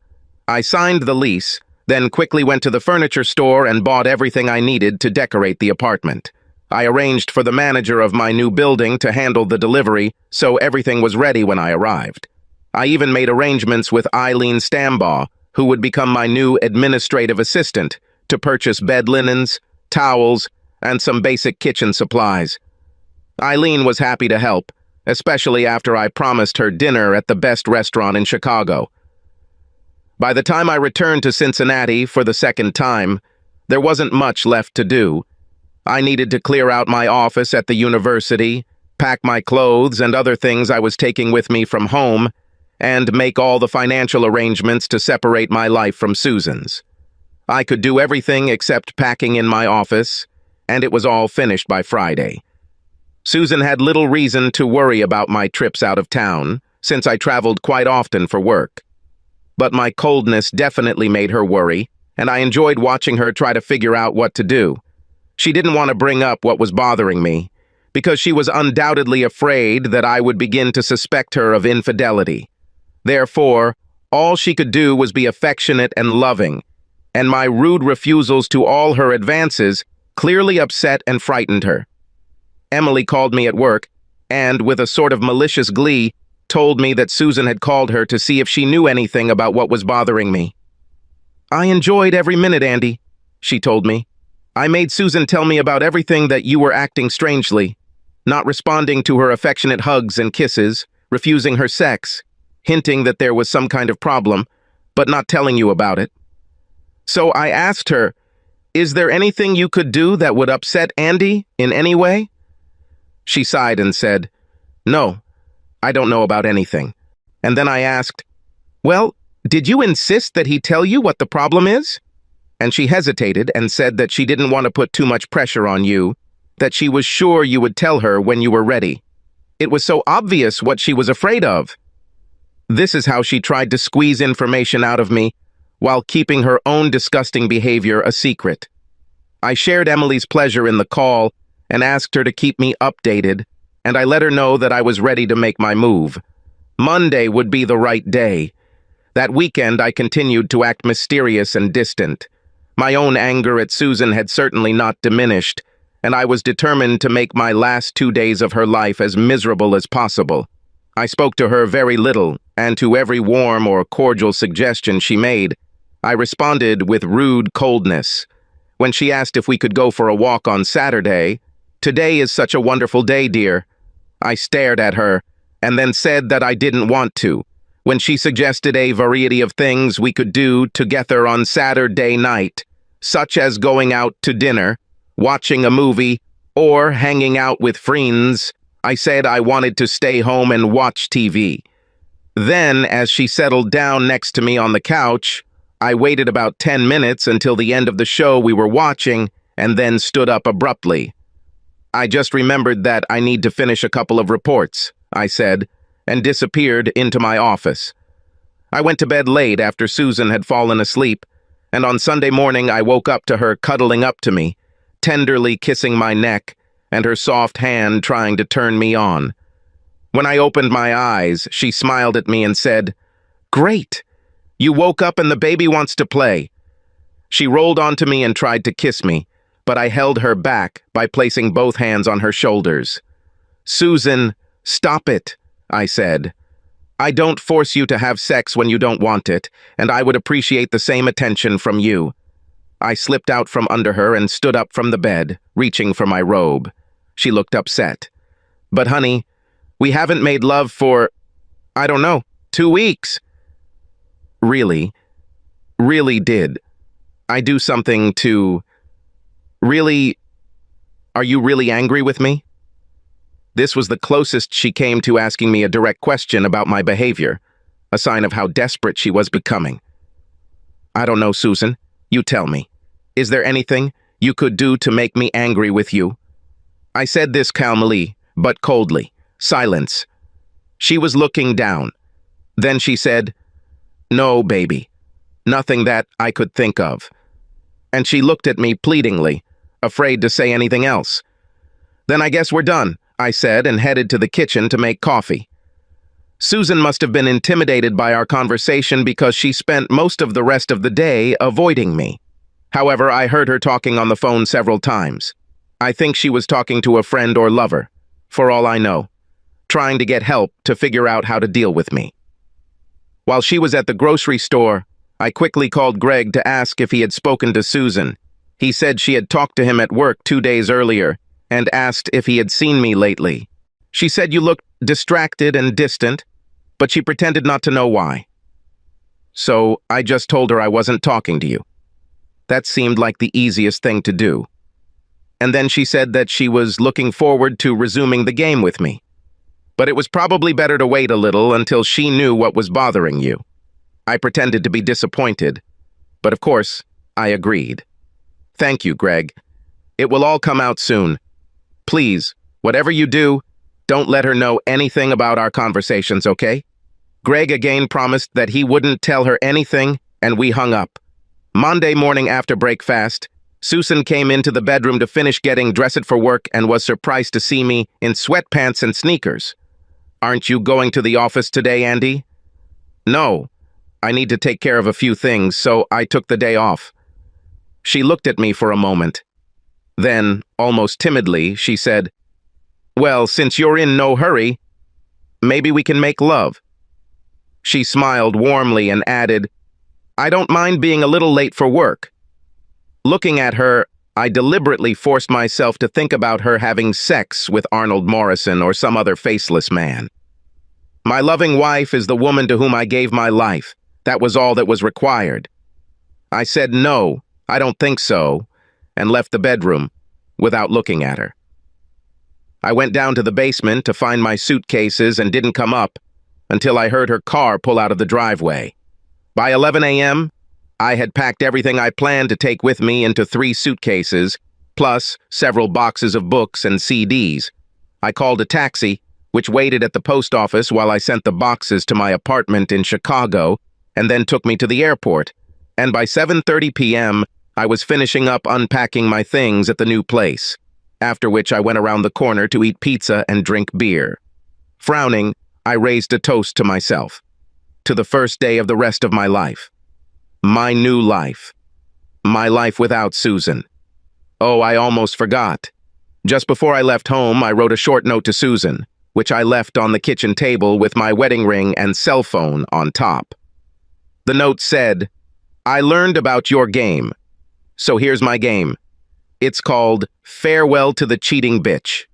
I signed the lease, then quickly went to the furniture store and bought everything I needed to decorate the apartment. I arranged for the manager of my new building to handle the delivery, so everything was ready when I arrived. I even made arrangements with Eileen Stambaugh, who would become my new administrative assistant, to purchase bed linens, towels, and some basic kitchen supplies. Eileen was happy to help, especially after I promised her dinner at the best restaurant in Chicago. By the time I returned to Cincinnati for the second time, there wasn't much left to do. I needed to clear out my office at the university, pack my clothes and other things I was taking with me from home, and make all the financial arrangements to separate my life from Susan's. I could do everything except packing in my office, and it was all finished by Friday. Susan had little reason to worry about my trips out of town, since I traveled quite often for work. But my coldness definitely made her worry, and I enjoyed watching her try to figure out what to do. She didn't want to bring up what was bothering me, because she was undoubtedly afraid that I would begin to suspect her of infidelity. Therefore, all she could do was be affectionate and loving, and my rude refusals to all her advances clearly upset and frightened her. Emily called me at work, and, with a sort of malicious glee, told me that Susan had called her to see if she knew anything about what was bothering me. I enjoyed every minute, Andy, she told me. I made Susan tell me about everything that you were acting strangely, not responding to her affectionate hugs and kisses, refusing her sex, hinting that there was some kind of problem, but not telling you about it. So I asked her, is there anything you could do that would upset Andy in any way? She sighed and said, No, I don't know about anything. And then I asked, Well, did you insist that he tell you what the problem is? And she hesitated and said that she didn't want to put too much pressure on you, that she was sure you would tell her when you were ready. It was so obvious what she was afraid of. This is how she tried to squeeze information out of me while keeping her own disgusting behavior a secret. I shared Emily's pleasure in the call and asked her to keep me updated, and I let her know that I was ready to make my move. Monday would be the right day. That weekend, I continued to act mysterious and distant. My own anger at Susan had certainly not diminished, and I was determined to make my last 2 days of her life as miserable as possible. I spoke to her very little, and to every warm or cordial suggestion she made, I responded with rude coldness. When she asked if we could go for a walk on Saturday, "Today is such a wonderful day, dear," I stared at her, and then said that I didn't want to. When she suggested a variety of things we could do together on Saturday night, such as going out to dinner, watching a movie, or hanging out with friends, I said I wanted to stay home and watch TV. Then, as she settled down next to me on the couch, I waited about 10 minutes until the end of the show we were watching, and then stood up abruptly. "I just remembered that I need to finish a couple of reports," I said, and disappeared into my office. I went to bed late after Susan had fallen asleep, and on Sunday morning I woke up to her cuddling up to me, tenderly kissing my neck, and her soft hand trying to turn me on. When I opened my eyes, she smiled at me and said, "Great! You woke up and the baby wants to play." She rolled onto me and tried to kiss me, but I held her back by placing both hands on her shoulders. "Susan, stop it," I said. "I don't force you to have sex when you don't want it, and I would appreciate the same attention from you." I slipped out from under her and stood up from the bed, reaching for my robe. She looked upset. "But honey, we haven't made love for, I don't know, 2 weeks." "Really? Really did I do something to... Really? Are you really angry with me?" This was the closest she came to asking me a direct question about my behavior, a sign of how desperate she was becoming. "I don't know, Susan. You tell me. Is there anything you could do to make me angry with you?" I said this calmly, but coldly. Silence. She was looking down. Then she said, "No, baby. Nothing that I could think of." And she looked at me pleadingly, afraid to say anything else. "Then I guess we're done," I said, and headed to the kitchen to make coffee. Susan must have been intimidated by our conversation because she spent most of the rest of the day avoiding me. However, I heard her talking on the phone several times. I think she was talking to a friend or lover, for all I know, trying to get help to figure out how to deal with me. While she was at the grocery store, I quickly called Greg to ask if he had spoken to Susan. He said she had talked to him at work 2 days earlier and asked if he had seen me lately. She said you looked distracted and distant, but she pretended not to know why. So I just told her I wasn't talking to you. That seemed like the easiest thing to do. And then she said that she was looking forward to resuming the game with me. But it was probably better to wait a little until she knew what was bothering you. I pretended to be disappointed, but of course, I agreed. "Thank you, Greg. It will all come out soon. Please, whatever you do, don't let her know anything about our conversations, okay?" Greg again promised that he wouldn't tell her anything, and we hung up. Monday morning after breakfast, Susan came into the bedroom to finish getting dressed for work and was surprised to see me in sweatpants and sneakers. "Aren't you going to the office today, Andy?" "No. I need to take care of a few things, so I took the day off." She looked at me for a moment. Then, almost timidly, she said, "Well, since you're in no hurry, maybe we can make love." She smiled warmly and added, "I don't mind being a little late for work." Looking at her, I deliberately forced myself to think about her having sex with Arnold Morrison or some other faceless man. My loving wife is the woman to whom I gave my life. That was all that was required. I said no, I don't think so, and left the bedroom without looking at her. I went down to the basement to find my suitcases and didn't come up until I heard her car pull out of the driveway. By 11 a.m., I had packed everything I planned to take with me into 3 suitcases, plus several boxes of books and CDs. I called a taxi, which waited at the post office while I sent the boxes to my apartment in Chicago, and then took me to the airport. And by 7:30 p.m., I was finishing up unpacking my things at the new place, after which I went around the corner to eat pizza and drink beer. Frowning, I raised a toast to myself, to the first day of the rest of my life. My new life. My life without Susan. Oh, I almost forgot. Just before I left home, I wrote a short note to Susan, which I left on the kitchen table with my wedding ring and cell phone on top. The note said, "I learned about your game, so here's my game. It's called Farewell to the Cheating Bitch."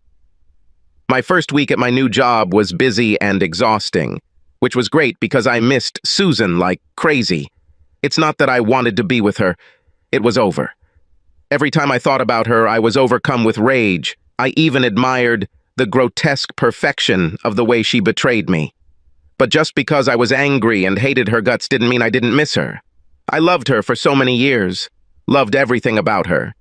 My first week at my new job was busy and exhausting, which was great because I missed Susan like crazy. It's not that I wanted to be with her. It was over. Every time I thought about her, I was overcome with rage. I even admired the grotesque perfection of the way she betrayed me. But just because I was angry and hated her guts didn't mean I didn't miss her. I loved her for so many years, loved everything about her.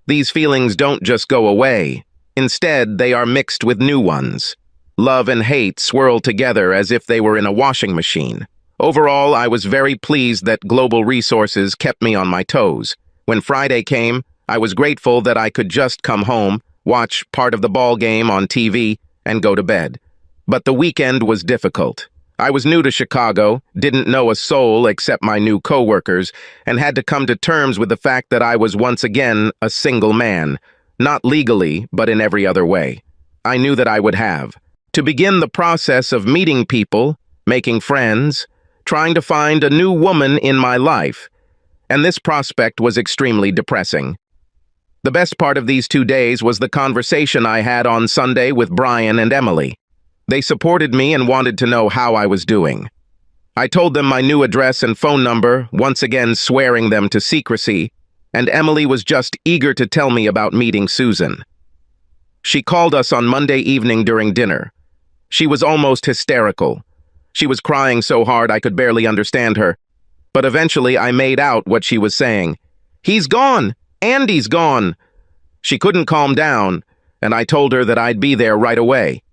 These feelings don't just go away. Instead, they are mixed with new ones. Love and hate swirl together as if they were in a washing machine. Overall, I was very pleased that Global Resources kept me on my toes. When Friday came, I was grateful that I could just come home, watch part of the ball game on TV, and go to bed. But the weekend was difficult. I was new to Chicago, didn't know a soul except my new coworkers, and had to come to terms with the fact that I was once again a single man, not legally, but in every other way. I knew that I would have to begin the process of meeting people, making friends, trying to find a new woman in my life, and this prospect was extremely depressing. The best part of these 2 days was the conversation I had on Sunday with Brian and Emily. They supported me and wanted to know how I was doing. I told them my new address and phone number, once again swearing them to secrecy, and Emily was just eager to tell me about meeting Susan. She called us on Monday evening during dinner. She was almost hysterical. She was crying so hard I could barely understand her. But eventually I made out what she was saying. "He's gone! Andy's gone!" She couldn't calm down, and I told her that I'd be there right away.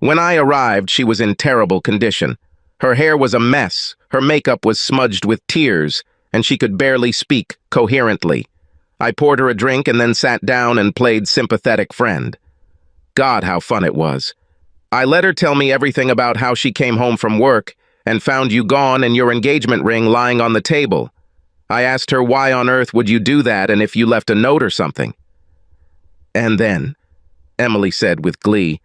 When I arrived, she was in terrible condition. Her hair was a mess, her makeup was smudged with tears, and she could barely speak coherently. I poured her a drink and then sat down and played sympathetic friend. God, how fun it was. I let her tell me everything about how she came home from work and found you gone and your engagement ring lying on the table. I asked her why on earth would you do that and if you left a note or something. And then, Emily said with glee,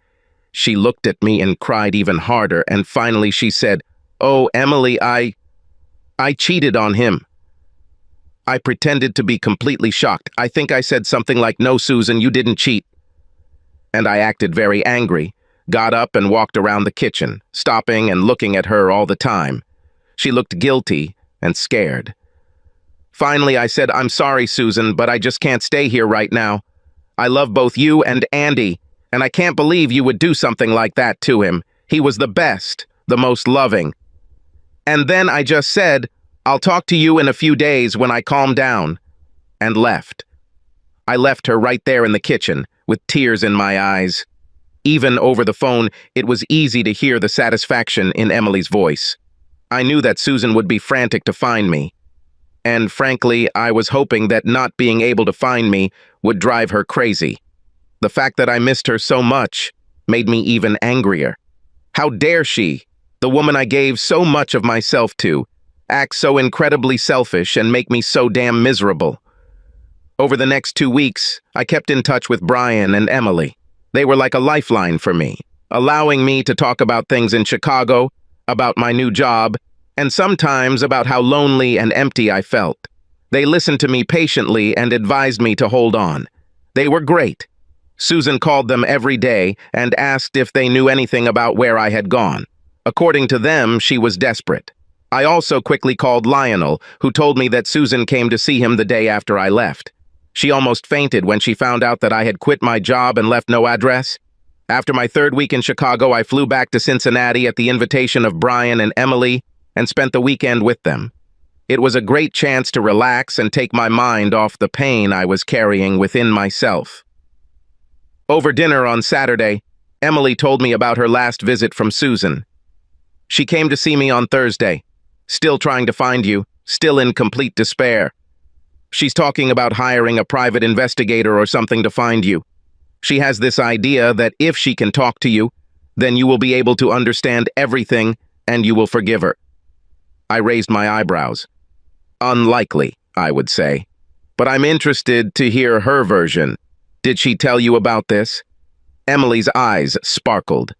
she looked at me and cried even harder, and finally she said, "Oh, Emily, I cheated on him." I pretended to be completely shocked. I think I said something like, "No, Susan, you didn't cheat." And I acted very angry, got up and walked around the kitchen, stopping and looking at her all the time. She looked guilty and scared. Finally, I said, "I'm sorry, Susan, but I just can't stay here right now. I love both you and Andy, and I can't believe you would do something like that to him. He was the best, the most loving." And then I just said, "I'll talk to you in a few days when I calm down," and left. I left her right there in the kitchen, with tears in my eyes. Even over the phone, it was easy to hear the satisfaction in Emily's voice. I knew that Susan would be frantic to find me. And frankly, I was hoping that not being able to find me would drive her crazy. The fact that I missed her so much made me even angrier. How dare she, the woman I gave so much of myself to, act so incredibly selfish and make me so damn miserable. Over the next 2 weeks, I kept in touch with Brian and Emily. They were like a lifeline for me, allowing me to talk about things in Chicago, about my new job, and sometimes about how lonely and empty I felt. They listened to me patiently and advised me to hold on. They were great. Susan called them every day and asked if they knew anything about where I had gone. According to them, she was desperate. I also quickly called Lionel, who told me that Susan came to see him the day after I left. She almost fainted when she found out that I had quit my job and left no address. After my 3rd week in Chicago, I flew back to Cincinnati at the invitation of Brian and Emily and spent the weekend with them. It was a great chance to relax and take my mind off the pain I was carrying within myself. Over dinner on Saturday, Emily told me about her last visit from Susan. "She came to see me on Thursday, still trying to find you, still in complete despair. She's talking about hiring a private investigator or something to find you. She has this idea that if she can talk to you, then you will be able to understand everything and you will forgive her." I raised my eyebrows. Unlikely, I would say. But I'm interested to hear her version. Did she tell you about this? Emily's eyes sparkled.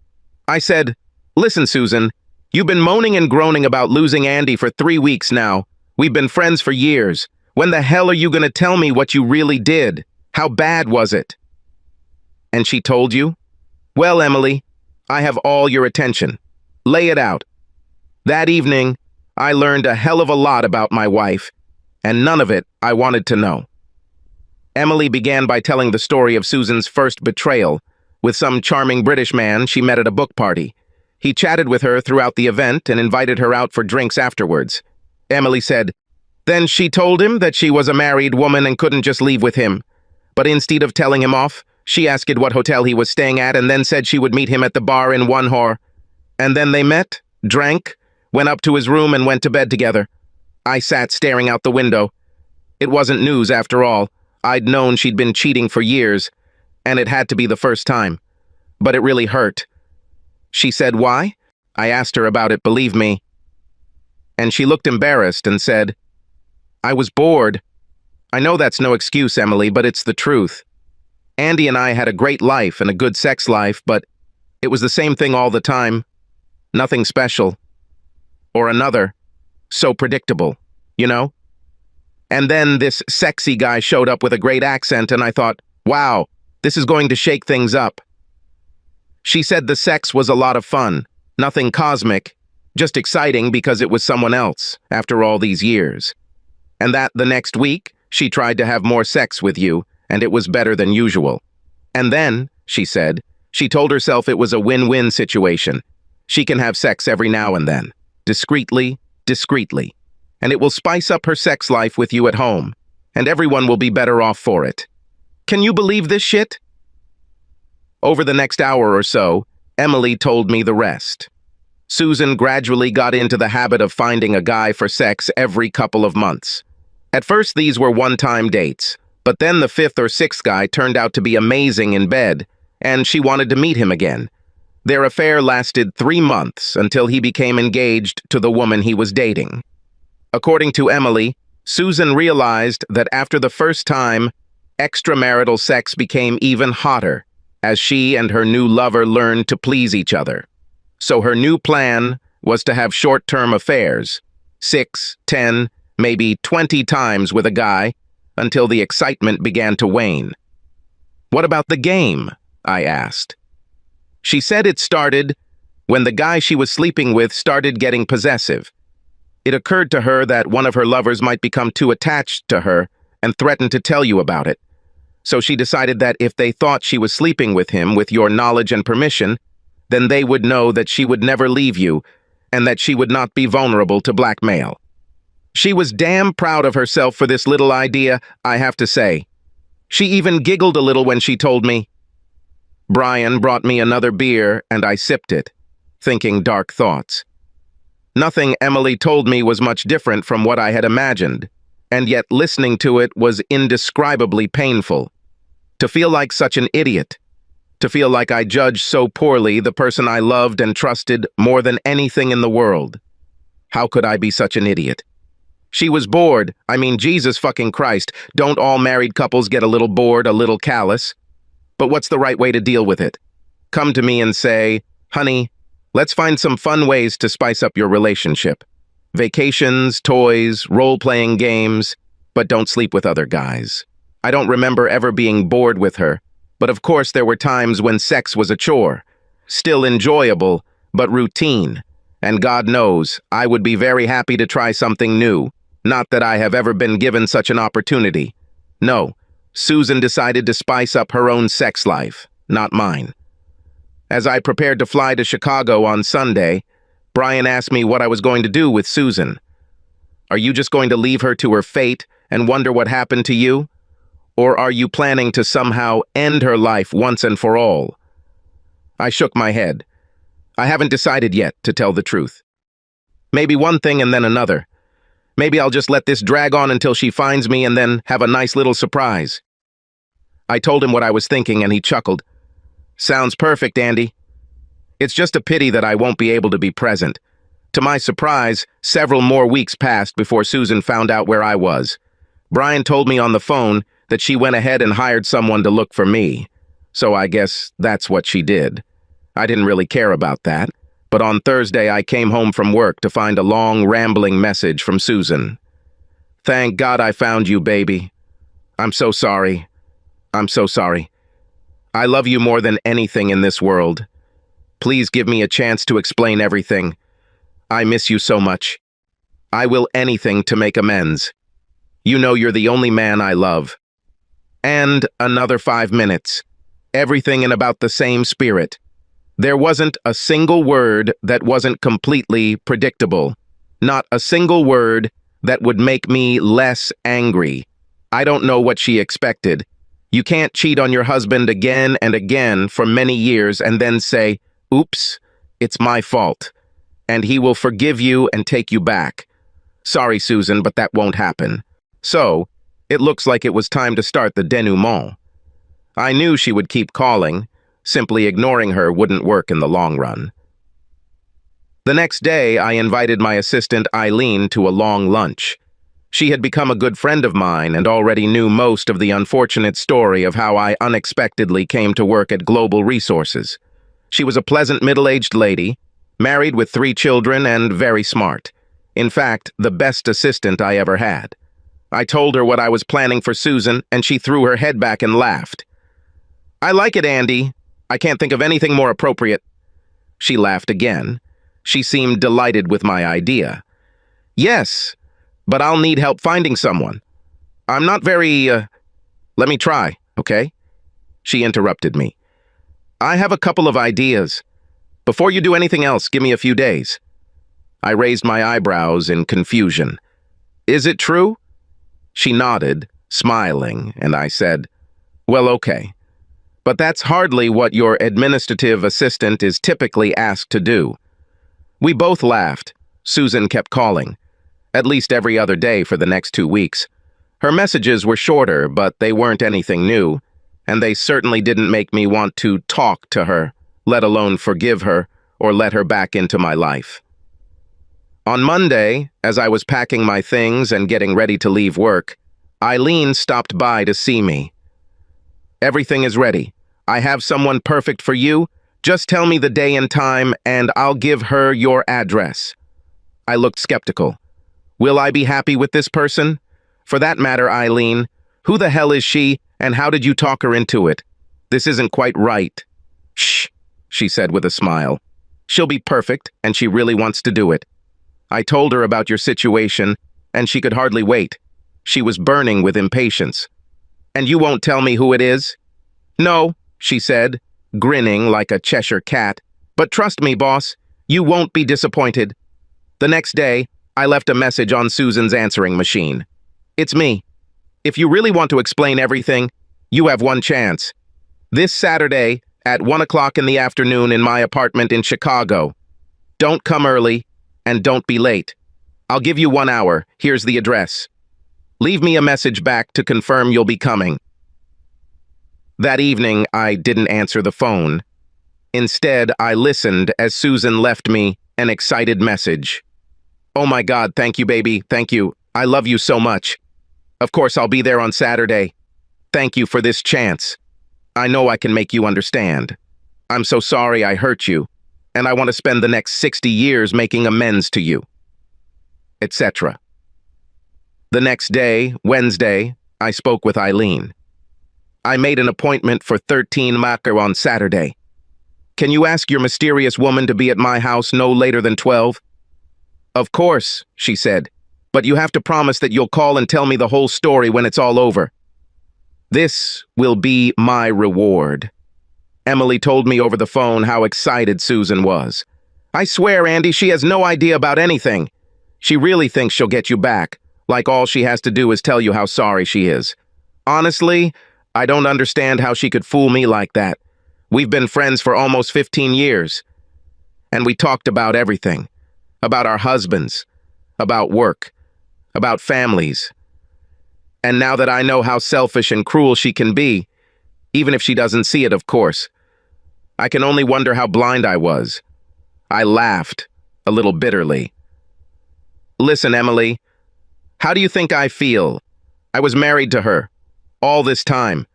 I said, "Listen, Susan, you've been moaning and groaning about losing Andy for 3 weeks now. We've been friends for years. When the hell are you going to tell me what you really did? How bad was it?" And she told you? Well, Emily, I have all your attention. Lay it out. That evening, I learned a hell of a lot about my wife, and none of it I wanted to know. Emily began by telling the story of Susan's first betrayal with some charming British man she met at a book party. He chatted with her throughout the event and invited her out for drinks afterwards. Emily said, "Then she told him that she was a married woman and couldn't just leave with him. But instead of telling him off, she asked what hotel he was staying at and then said she would meet him at the bar in one whore. And then they met, drank, went up to his room and went to bed together. I sat staring out the window. It wasn't news after all. I'd known she'd been cheating for years, and it had to be the first time. But it really hurt. She said, "Why?" I asked her about it, believe me. And she looked embarrassed and said, "I was bored." I know that's no excuse, Emily, but it's the truth. Andy and I had a great life and a good sex life, but it was the same thing all the time. Nothing special. Or another. So predictable, you know? And then this sexy guy showed up with a great accent and I thought, wow, this is going to shake things up. She said the sex was a lot of fun, nothing cosmic, just exciting because it was someone else after all these years. And that the next week, she tried to have more sex with you, and it was better than usual. And then, she said, she told herself it was a win-win situation. She can have sex every now and then, discreetly, and it will spice up her sex life with you at home, and everyone will be better off for it. Can you believe this shit? Over the next hour or so, Emily told me the rest. Susan gradually got into the habit of finding a guy for sex every couple of months. At first, these were one-time dates, but then the fifth or sixth guy turned out to be amazing in bed, and she wanted to meet him again. Their affair lasted 3 months until he became engaged to the woman he was dating. According to Emily, Susan realized that after the first time, extramarital sex became even hotter as she and her new lover learned to please each other. So her new plan was to have short-term affairs, 6, 10, maybe 20 times with a guy, until the excitement began to wane. "What about the game?" I asked. She said it started when the guy she was sleeping with started getting possessive. It occurred to her that one of her lovers might become too attached to her and threaten to tell you about it. So she decided that if they thought she was sleeping with him with your knowledge and permission, then they would know that she would never leave you and that she would not be vulnerable to blackmail. She was damn proud of herself for this little idea, I have to say. She even giggled a little when she told me. Brian brought me another beer and I sipped it, thinking dark thoughts. Nothing Emily told me was much different from what I had imagined, and yet listening to it was indescribably painful. To feel like such an idiot. To feel like I judged so poorly the person I loved and trusted more than anything in the world. How could I be such an idiot? She was bored. I mean, Jesus fucking Christ, don't all married couples get a little bored, a little callous? But what's the right way to deal with it? Come to me and say, "Honey, let's find some fun ways to spice up your relationship. Vacations, toys, role-playing games, but don't sleep with other guys." I don't remember ever being bored with her, but of course there were times when sex was a chore. Still enjoyable, but routine. And God knows, I would be very happy to try something new. Not that I have ever been given such an opportunity. No, Susan decided to spice up her own sex life, not mine. As I prepared to fly to Chicago on Sunday, Brian asked me what I was going to do with Susan. "Are you just going to leave her to her fate and wonder what happened to you? Or are you planning to somehow end her life once and for all?" I shook my head. I haven't decided yet, to tell the truth. Maybe one thing and then another. Maybe I'll just let this drag on until she finds me and then have a nice little surprise. I told him what I was thinking and he chuckled. "Sounds perfect, Andy. It's just a pity that I won't be able to be present." To my surprise, several more weeks passed before Susan found out where I was. Brian told me on the phone that she went ahead and hired someone to look for me. So I guess that's what she did. I didn't really care about that. But on Thursday, I came home from work to find a long, rambling message from Susan. "Thank God I found you, baby. I'm so sorry. I'm so sorry. I love you more than anything in this world. Please give me a chance to explain everything. I miss you so much. I will anything to make amends. You know you're the only man I love." And another 5 minutes. Everything in about the same spirit. There wasn't a single word that wasn't completely predictable. Not a single word that would make me less angry. I don't know what she expected. You can't cheat on your husband again and again for many years and then say, "Oops, it's my fault," and he will forgive you and take you back. Sorry, Susan, but that won't happen. So, it looks like it was time to start the denouement. I knew she would keep calling. Simply ignoring her wouldn't work in the long run. The next day, I invited my assistant Eileen to a long lunch. She had become a good friend of mine and already knew most of the unfortunate story of how I unexpectedly came to work at Global Resources. She was a pleasant middle-aged lady, married with 3 children and very smart. In fact, the best assistant I ever had. I told her what I was planning for Susan, and she threw her head back and laughed. "I like it, Andy. I can't think of anything more appropriate." She laughed again. She seemed delighted with my idea. "Yes, but I'll need help finding someone. I'm not very, let me try, okay?" She interrupted me. "I have a couple of ideas. Before you do anything else, give me a few days." I raised my eyebrows in confusion. "Is it true?" She nodded, smiling, and I said, "Well, okay. But that's hardly what your administrative assistant is typically asked to do." We both laughed. Susan kept calling, at least every other day for the next 2 weeks. Her messages were shorter, but they weren't anything new, and they certainly didn't make me want to talk to her, let alone forgive her or let her back into my life. On Monday, as I was packing my things and getting ready to leave work, Eileen stopped by to see me. "Everything is ready. I have someone perfect for you. Just tell me the day and time, and I'll give her your address." I looked skeptical. Will I be happy with this person? For that matter, Eileen, who the hell is she, and how did you talk her into it? This isn't quite right. "Shh," she said with a smile. "She'll be perfect, and she really wants to do it. I told her about your situation, and she could hardly wait. She was burning with impatience. And you won't tell me who it is?" "No," she said, grinning like a Cheshire cat. "But trust me, boss, you won't be disappointed." The next day, I left a message on Susan's answering machine. "It's me. If you really want to explain everything, you have one chance. This Saturday at 1 o'clock in the afternoon in my apartment in Chicago. Don't come early, and don't be late. I'll give you 1 hour. Here's the address. Leave me a message back to confirm you'll be coming." That evening, I didn't answer the phone. Instead, I listened as Susan left me an excited message. "Oh my God, thank you, baby, thank you. I love you so much. Of course, I'll be there on Saturday. Thank you for this chance. I know I can make you understand. I'm so sorry I hurt you, and I want to spend the next 60 years making amends to you," etc. The next day, Wednesday, I spoke with Eileen. "I made an appointment for 13 Macker on Saturday. Can you ask your mysterious woman to be at my house no later than 12? "Of course," she said, "but you have to promise that you'll call and tell me the whole story when it's all over." This will be my reward. Emily told me over the phone how excited Susan was. "I swear, Andy, she has no idea about anything. She really thinks she'll get you back, like all she has to do is tell you how sorry she is. Honestly, I don't understand how she could fool me like that. We've been friends for almost 15 years. And we talked about everything. About our husbands, about work, about families. And now that I know how selfish and cruel she can be, even if she doesn't see it, of course, I can only wonder how blind I was." I laughed, a little bitterly. "Listen, Emily, how do you think I feel? I was married to her, all this time.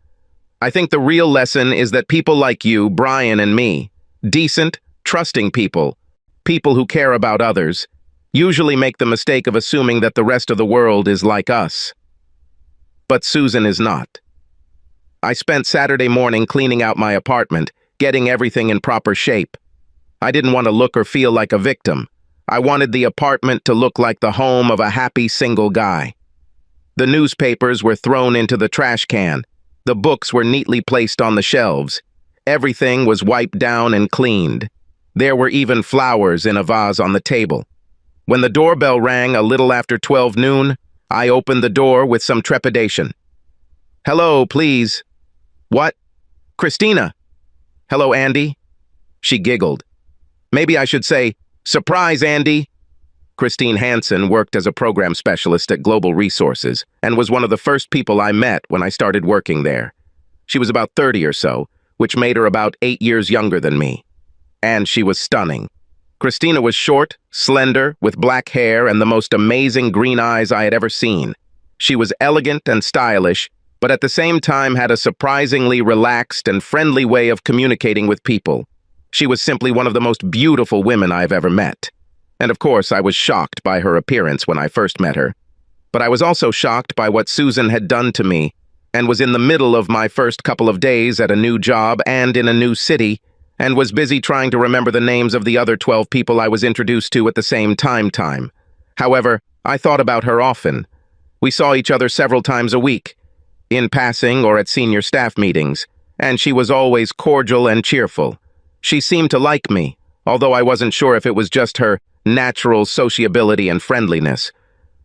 I think the real lesson is that people like you, Brian and me, decent, trusting people, people who care about others, usually make the mistake of assuming that the rest of the world is like us. But Susan is not. I spent Saturday morning cleaning out my apartment, getting everything in proper shape. I didn't want to look or feel like a victim. I wanted the apartment to look like the home of a happy single guy. The newspapers were thrown into the trash can. The books were neatly placed on the shelves. Everything was wiped down and cleaned. There were even flowers in a vase on the table. When the doorbell rang a little after 12 noon, I opened the door with some trepidation. "Hello, please," What? Christina? Hello, Andy? She giggled. Maybe I should say, surprise, Andy. Christine Hansen worked as a program specialist at Global Resources and was one of the first people I met when I started working there. She was about 30 or so, which made her about 8 years younger than me. And she was stunning. Christina was short, slender, with black hair and the most amazing green eyes I had ever seen. She was elegant and stylish, but at the same time had a surprisingly relaxed and friendly way of communicating with people. She was simply one of the most beautiful women I've ever met. And of course, I was shocked by her appearance when I first met her. But I was also shocked by what Susan had done to me, and was in the middle of my first couple of days at a new job and in a new city, and was busy trying to remember the names of the other 12 people I was introduced to at the same time. However, I thought about her often. We saw each other several times a week, in passing or at senior staff meetings, and she was always cordial and cheerful. She seemed to like me, although I wasn't sure if it was just her natural sociability and friendliness.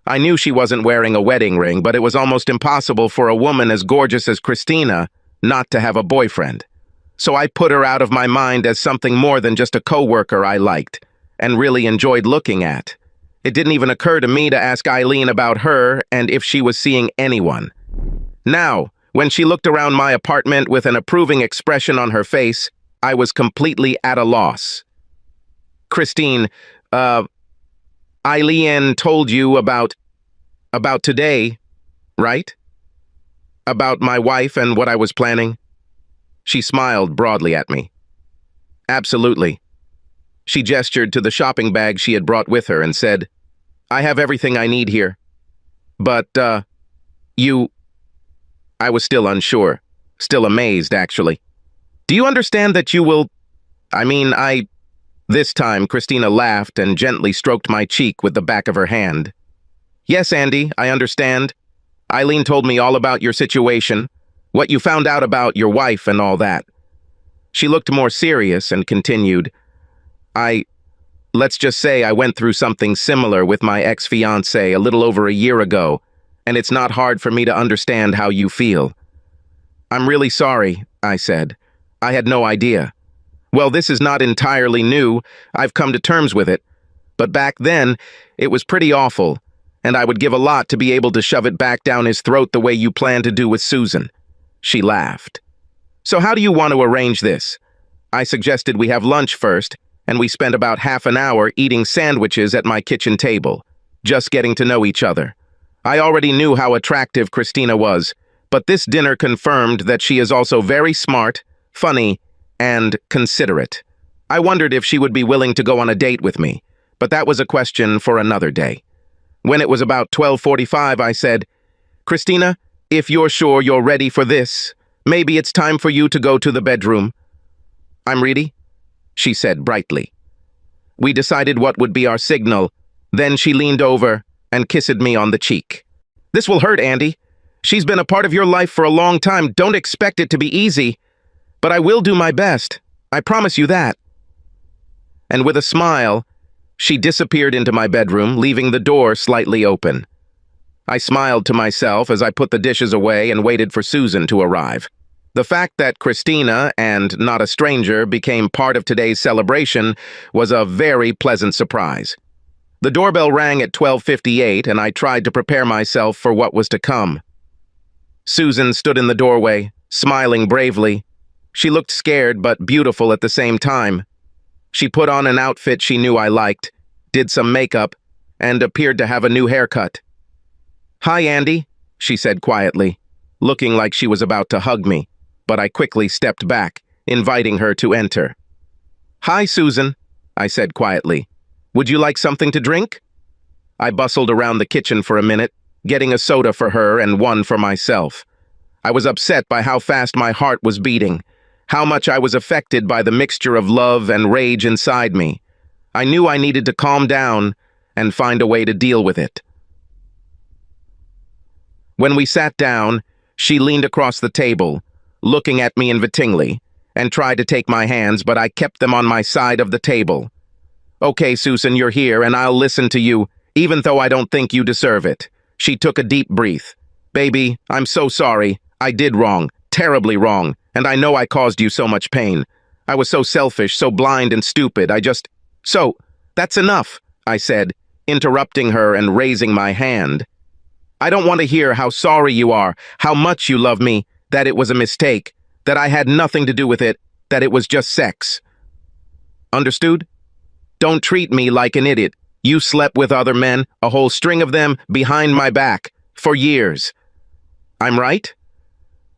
I knew she wasn't wearing a wedding ring, but it was almost impossible for a woman as gorgeous as Christina not to have a boyfriend. So I put her out of my mind as something more than just a coworker I liked and really enjoyed looking at. It didn't even occur to me to ask Eileen about her and if she was seeing anyone. Now, when she looked around my apartment with an approving expression on her face, I was completely at a loss. Christine, Eileen told you about today, right? About my wife and what I was planning? She smiled broadly at me. Absolutely. She gestured to the shopping bag she had brought with her and said, I have everything I need here. But, you... I was still unsure, still amazed, actually. Do you understand that you will... This time, Christina laughed and gently stroked my cheek with the back of her hand. Yes, Andy, I understand. Eileen told me all about your situation, what you found out about your wife and all that. She looked more serious and continued, let's just say I went through something similar with my ex-fiancé a little over a year ago, and it's not hard for me to understand how you feel. I'm really sorry, I said. I had no idea. Well, this is not entirely new. I've come to terms with it. But back then, it was pretty awful, and I would give a lot to be able to shove it back down his throat the way you plan to do with Susan. She laughed. So how do you want to arrange this? I suggested we have lunch first, and we spent about half an hour eating sandwiches at my kitchen table, just getting to know each other. I already knew how attractive Christina was, but this dinner confirmed that she is also very smart, funny, and considerate. I wondered if she would be willing to go on a date with me, but that was a question for another day. When it was about 12:45, I said, Christina, if you're sure you're ready for this, maybe it's time for you to go to the bedroom. I'm ready, she said brightly. We decided what would be our signal. Then she leaned over and kissed me on the cheek. This will hurt, Andy. She's been a part of your life for a long time. Don't expect it to be easy. But I will do my best. I promise you that. And with a smile, she disappeared into my bedroom, leaving the door slightly open. I smiled to myself as I put the dishes away and waited for Susan to arrive. The fact that Christina, and not a stranger, became part of today's celebration was a very pleasant surprise. The doorbell rang at 12:58, and I tried to prepare myself for what was to come. Susan stood in the doorway, smiling bravely. She looked scared but beautiful at the same time. She put on an outfit she knew I liked, did some makeup, and appeared to have a new haircut. Hi, Andy, she said quietly, looking like she was about to hug me, but I quickly stepped back, inviting her to enter. Hi, Susan, I said quietly. Would you like something to drink? I bustled around the kitchen for a minute, getting a soda for her and one for myself. I was upset by how fast my heart was beating, how much I was affected by the mixture of love and rage inside me. I knew I needed to calm down and find a way to deal with it. When we sat down, she leaned across the table, looking at me invitingly, and tried to take my hands, but I kept them on my side of the table. Okay, Susan, you're here, and I'll listen to you, even though I don't think you deserve it. She took a deep breath. Baby, I'm so sorry. I did wrong. terribly wrong, and I know I caused you so much pain. I was so selfish, so blind and stupid, So, that's enough, I said, interrupting her and raising my hand. I don't want to hear how sorry you are, how much you love me, that it was a mistake, that I had nothing to do with it, that it was just sex. Understood? Don't treat me like an idiot. You slept with other men, a whole string of them, behind my back, for years. I'm right?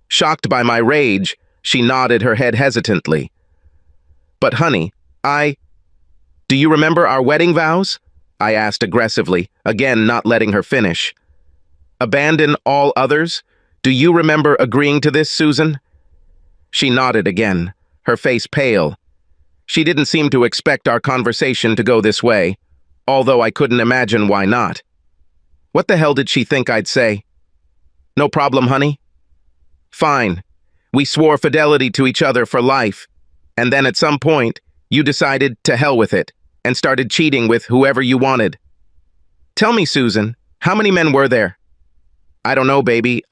Shocked by my rage, she nodded her head hesitantly. But honey, Do you remember our wedding vows? I asked aggressively, again not letting her finish. Abandon all others? Do you remember agreeing to this, Susan? She nodded again, her face pale. She didn't seem to expect our conversation to go this way, although I couldn't imagine why not. What the hell did she think I'd say? No problem, honey? Fine. We swore fidelity to each other for life, and then at some point, you decided to hell with it and started cheating with whoever you wanted. Tell me, Susan, how many men were there? I don't know, baby.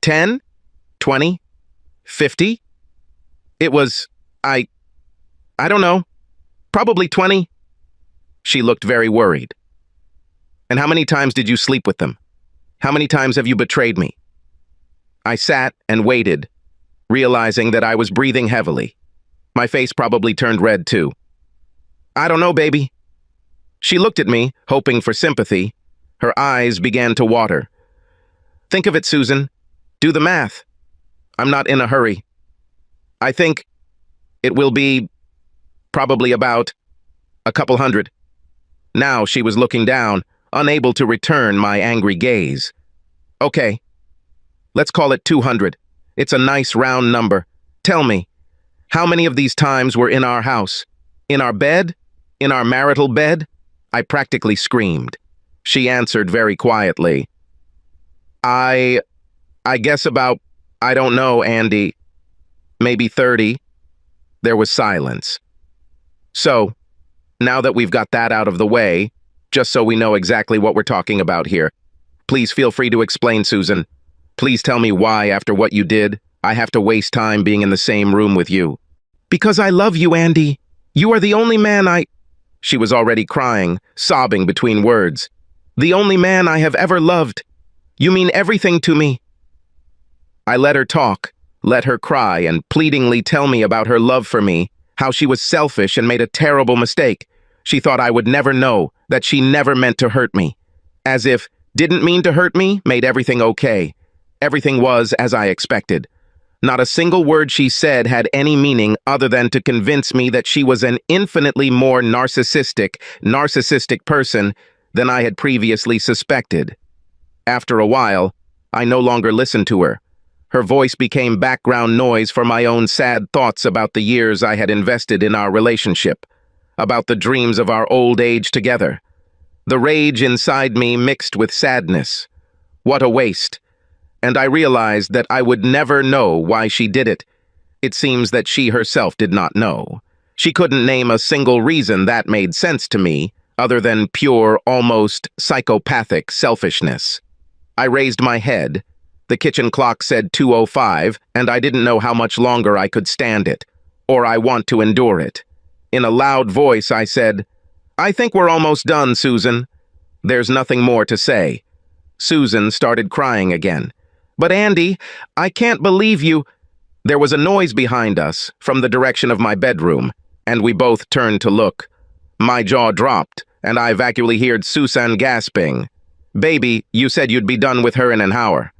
10? 20? 50? It was, I don't know. Probably 20. She looked very worried. And how many times did you sleep with them? How many times have you betrayed me? I sat and waited, realizing that I was breathing heavily. My face probably turned red too. I don't know, baby. She looked at me, hoping for sympathy. Her eyes began to water. Think of it, Susan. Do the math. I'm not in a hurry. I think it will be probably about a couple hundred. Now she was looking down, unable to return my angry gaze. Okay, let's call it 200. It's a nice round number. Tell me, how many of these times were in our house? In our bed? In our marital bed? I practically screamed. She answered very quietly. I guess about, I don't know, Andy, maybe 30. There was silence. So, now that we've got that out of the way, just so we know exactly what we're talking about here, please feel free to explain, Susan. Please tell me why, after what you did, I have to waste time being in the same room with you. Because I love you, Andy. You are the only man She was already crying, sobbing between words. The only man I have ever loved. You mean everything to me. I let her talk, let her cry and pleadingly tell me about her love for me, how she was selfish and made a terrible mistake. She thought I would never know, that she never meant to hurt me. As if didn't mean to hurt me made everything okay. Everything was as I expected. Not a single word she said had any meaning other than to convince me that she was an infinitely more narcissistic person than I had previously suspected. After a while, I no longer listened to her. Her voice became background noise for my own sad thoughts about the years I had invested in our relationship, about the dreams of our old age together. The rage inside me mixed with sadness. What a waste. And I realized that I would never know why she did it. It seems that she herself did not know. She couldn't name a single reason that made sense to me, other than pure, almost psychopathic selfishness. I raised my head. The kitchen clock said 2:05, and I didn't know how much longer I could stand it, or I want to endure it. In a loud voice, I said, I think we're almost done, Susan. There's nothing more to say. Susan started crying again. But Andy, I can't believe you. There was a noise behind us, from the direction of my bedroom, and we both turned to look. My jaw dropped, and I vaguely heard Susan gasping. Baby, you said you'd be done with her in an hour.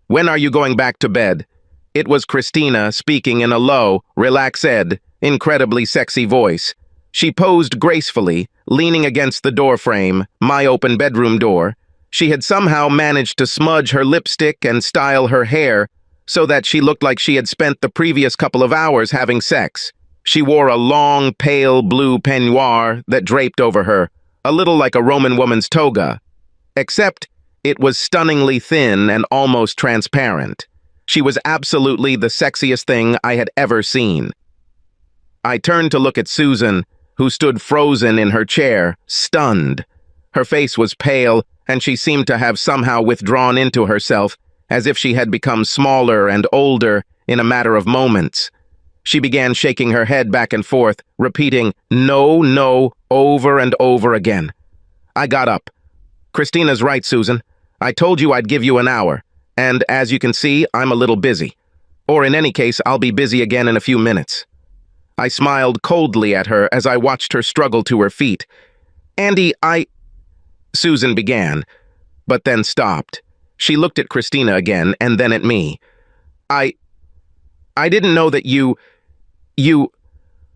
When are you going back to bed? It was Christina speaking in a low, relaxed, incredibly sexy voice. She posed gracefully, leaning against the doorframe, my open bedroom door. She had somehow managed to smudge her lipstick and style her hair so that she looked like she had spent the previous couple of hours having sex. She wore a long, pale blue peignoir that draped over her, a little like a Roman woman's toga. Except it was stunningly thin and almost transparent. She was absolutely the sexiest thing I had ever seen. I turned to look at Susan, who stood frozen in her chair, stunned. Her face was pale, and she seemed to have somehow withdrawn into herself, as if she had become smaller and older in a matter of moments. She began shaking her head back and forth, repeating, "No, no," over and over again. I got up. "Christina's right, Susan. I told you I'd give you an hour, and as you can see, I'm a little busy. Or in any case, I'll be busy again in a few minutes." I smiled coldly at her as I watched her struggle to her feet. "Andy, Susan began, but then stopped. She looked at Christina again, and then at me. I didn't know that you...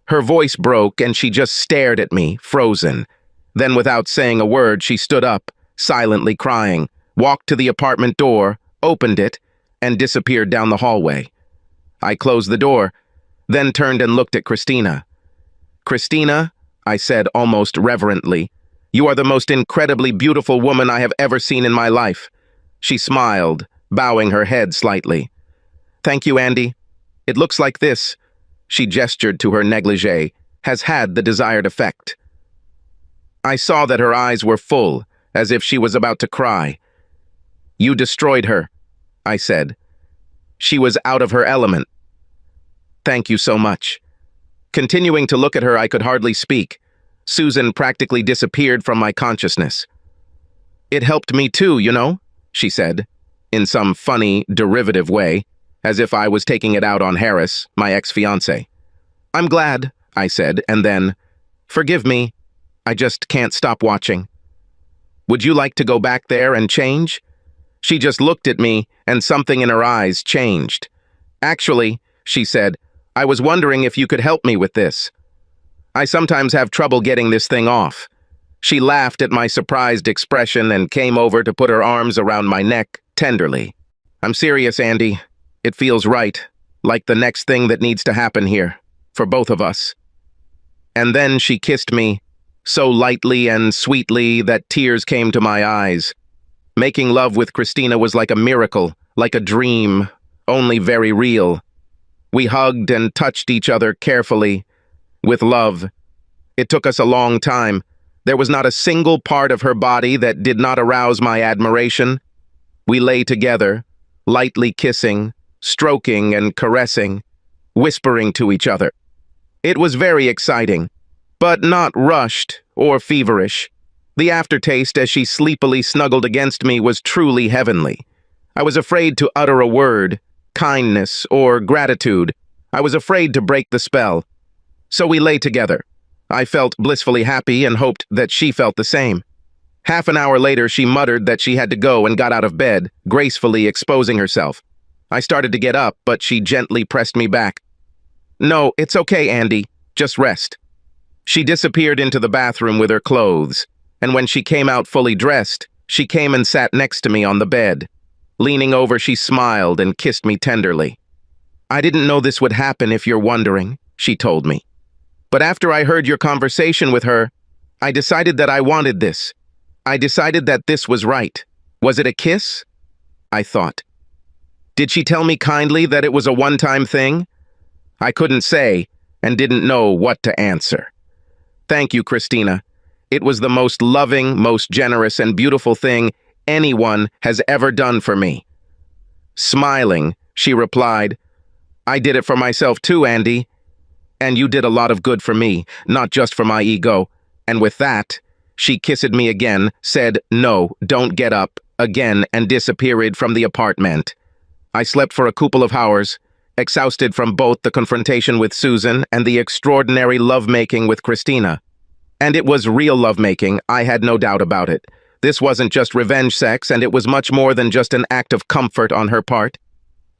Her voice broke, and she just stared at me, frozen. Then, without saying a word, she stood up, silently crying, walked to the apartment door, opened it, and disappeared down the hallway. I closed the door, then turned and looked at Christina. "Christina," I said almost reverently, "you are the most incredibly beautiful woman I have ever seen in my life." She smiled, bowing her head slightly. "Thank you, Andy. It looks like this," she gestured to her negligee, "has had the desired effect." I saw that her eyes were full, as if she was about to cry. "You destroyed her," I said. "She was out of her element." "Thank you so much." Continuing to look at her, I could hardly speak. Susan practically disappeared from my consciousness. "It helped me too, you know," she said, in some funny, derivative way, as if I was taking it out on Harris, my ex-fiancé. "I'm glad," I said, and then, "Forgive me, I just can't stop watching." "Would you like to go back there and change?" She just looked at me, and something in her eyes changed. "Actually," she said, "I was wondering if you could help me with this. I sometimes have trouble getting this thing off." She laughed at my surprised expression and came over to put her arms around my neck, tenderly. "I'm serious, Andy. It feels right, like the next thing that needs to happen here, for both of us." And then she kissed me, so lightly and sweetly that tears came to my eyes. Making love with Christina was like a miracle, like a dream, only very real. We hugged and touched each other carefully, with love. It took us a long time. There was not a single part of her body that did not arouse my admiration. We lay together, lightly kissing, stroking and caressing, whispering to each other. It was very exciting, but not rushed or feverish. The aftertaste as she sleepily snuggled against me was truly heavenly. I was afraid to utter a word, kindness, or gratitude. I was afraid to break the spell. So we lay together. I felt blissfully happy and hoped that she felt the same. Half an hour later, she muttered that she had to go and got out of bed, gracefully exposing herself. I started to get up, but she gently pressed me back. "No, it's okay, Andy. Just rest." She disappeared into the bathroom with her clothes, and when she came out fully dressed, she came and sat next to me on the bed. Leaning over, she smiled and kissed me tenderly. "I didn't know this would happen, if you're wondering," she told me. "But after I heard your conversation with her, I decided that I wanted this. I decided that this was right. Was it a kiss?" I thought. "Did she tell me kindly that it was a one-time thing?" I couldn't say and didn't know what to answer. "Thank you, Christina. It was the most loving, most generous, and beautiful thing anyone has ever done for me." Smiling, she replied, "I did it for myself too, Andy. And you did a lot of good for me, not just for my ego." And with that, she kissed me again, said, "No, don't get up," again, and disappeared from the apartment. I slept for a couple of hours, exhausted from both the confrontation with Susan and the extraordinary lovemaking with Christina. And it was real lovemaking, I had no doubt about it. This wasn't just revenge sex, and it was much more than just an act of comfort on her part.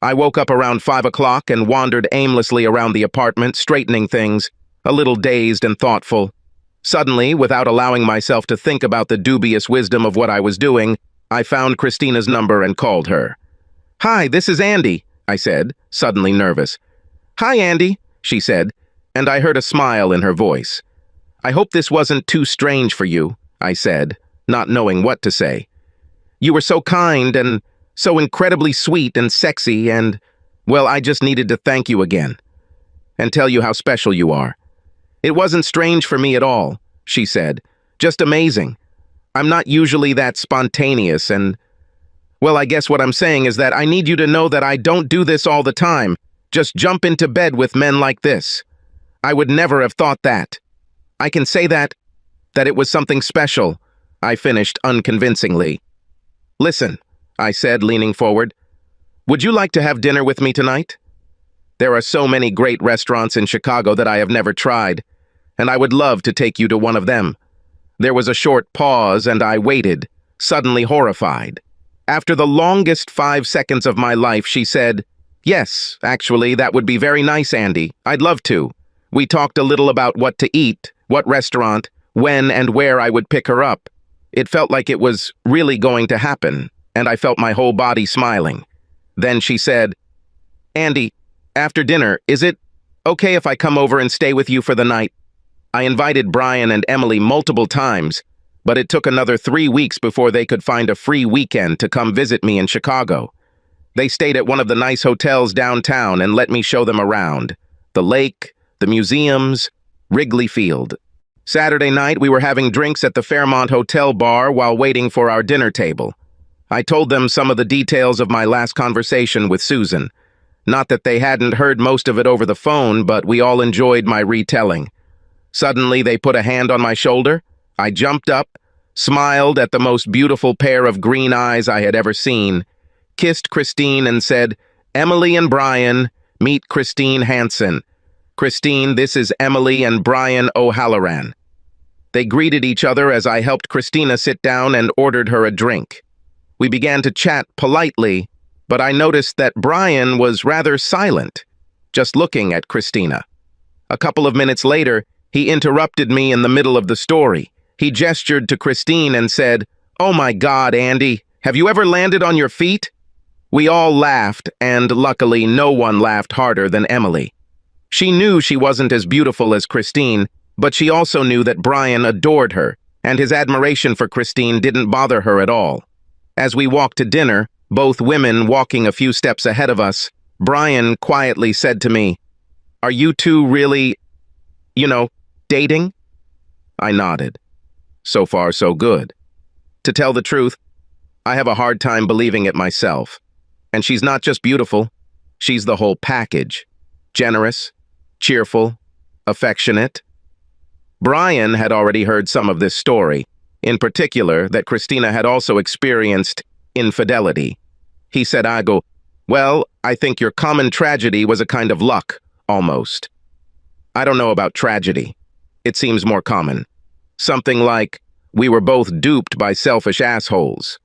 I woke up around 5 o'clock and wandered aimlessly around the apartment, straightening things, a little dazed and thoughtful. Suddenly, without allowing myself to think about the dubious wisdom of what I was doing, I found Christina's number and called her. "Hi, this is Andy," I said, suddenly nervous. "Hi, Andy," she said, and I heard a smile in her voice. "I hope this wasn't too strange for you," I said, not knowing what to say. "You were so kind and so incredibly sweet and sexy and, well, I just needed to thank you again and tell you how special you are." "It wasn't strange for me at all," she said. "Just amazing. I'm not usually that spontaneous and, Well, I guess what I'm saying is that I need you to know that I don't do this all the time. Just jump into bed with men like this. I would never have thought that. I can say that it was something special, I finished unconvincingly. Listen, I said, leaning forward. Would you like to have dinner with me tonight? There are so many great restaurants in Chicago that I have never tried, and I would love to take you to one of them. There was a short pause, and I waited, suddenly horrified. After the longest 5 seconds of my life, she said, "Yes, actually, that would be very nice, Andy. I'd love to." We talked a little about what to eat, what restaurant, when and where I would pick her up. It felt like it was really going to happen, and I felt my whole body smiling. Then she said, "Andy, after dinner, is it okay if I come over and stay with you for the night?" I invited Brian and Emily multiple times, but it took another 3 weeks before they could find a free weekend to come visit me in Chicago. They stayed at one of the nice hotels downtown and let me show them around. The lake, the museums, Wrigley Field. Saturday night, we were having drinks at the Fairmont Hotel bar while waiting for our dinner table. I told them some of the details of my last conversation with Susan. Not that they hadn't heard most of it over the phone, but we all enjoyed my retelling. Suddenly, they put a hand on my shoulder. I jumped up, smiled at the most beautiful pair of green eyes I had ever seen, kissed Christine and said, "Emily and Brian, meet Christine Hansen. Christine, this is Emily and Brian O'Halloran." They greeted each other as I helped Christina sit down and ordered her a drink. We began to chat politely, but I noticed that Brian was rather silent, just looking at Christina. A couple of minutes later, he interrupted me in the middle of the story. He gestured to Christine and said, "Oh my God, Andy, have you ever landed on your feet?" We all laughed, and luckily no one laughed harder than Emily. She knew she wasn't as beautiful as Christine, but she also knew that Brian adored her, and his admiration for Christine didn't bother her at all. As we walked to dinner, both women walking a few steps ahead of us, Brian quietly said to me, "Are you two really, dating?" I nodded. So far, so good. To tell the truth, I have a hard time believing it myself. And she's not just beautiful, she's the whole package. Generous, cheerful, affectionate. Brian had already heard some of this story, in particular that Christina had also experienced infidelity. He said, "Well, I think your common tragedy was a kind of luck, almost." I don't know about tragedy. It seems more common. Something like, we were both duped by selfish assholes.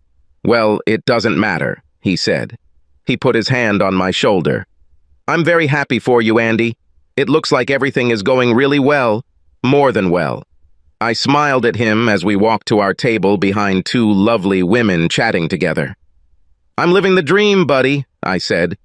"Well, it doesn't matter," he said. He put his hand on my shoulder. "I'm very happy for you, Andy. It looks like everything is going really well, more than well." I smiled at him as we walked to our table behind two lovely women chatting together. "I'm living the dream, buddy," I said.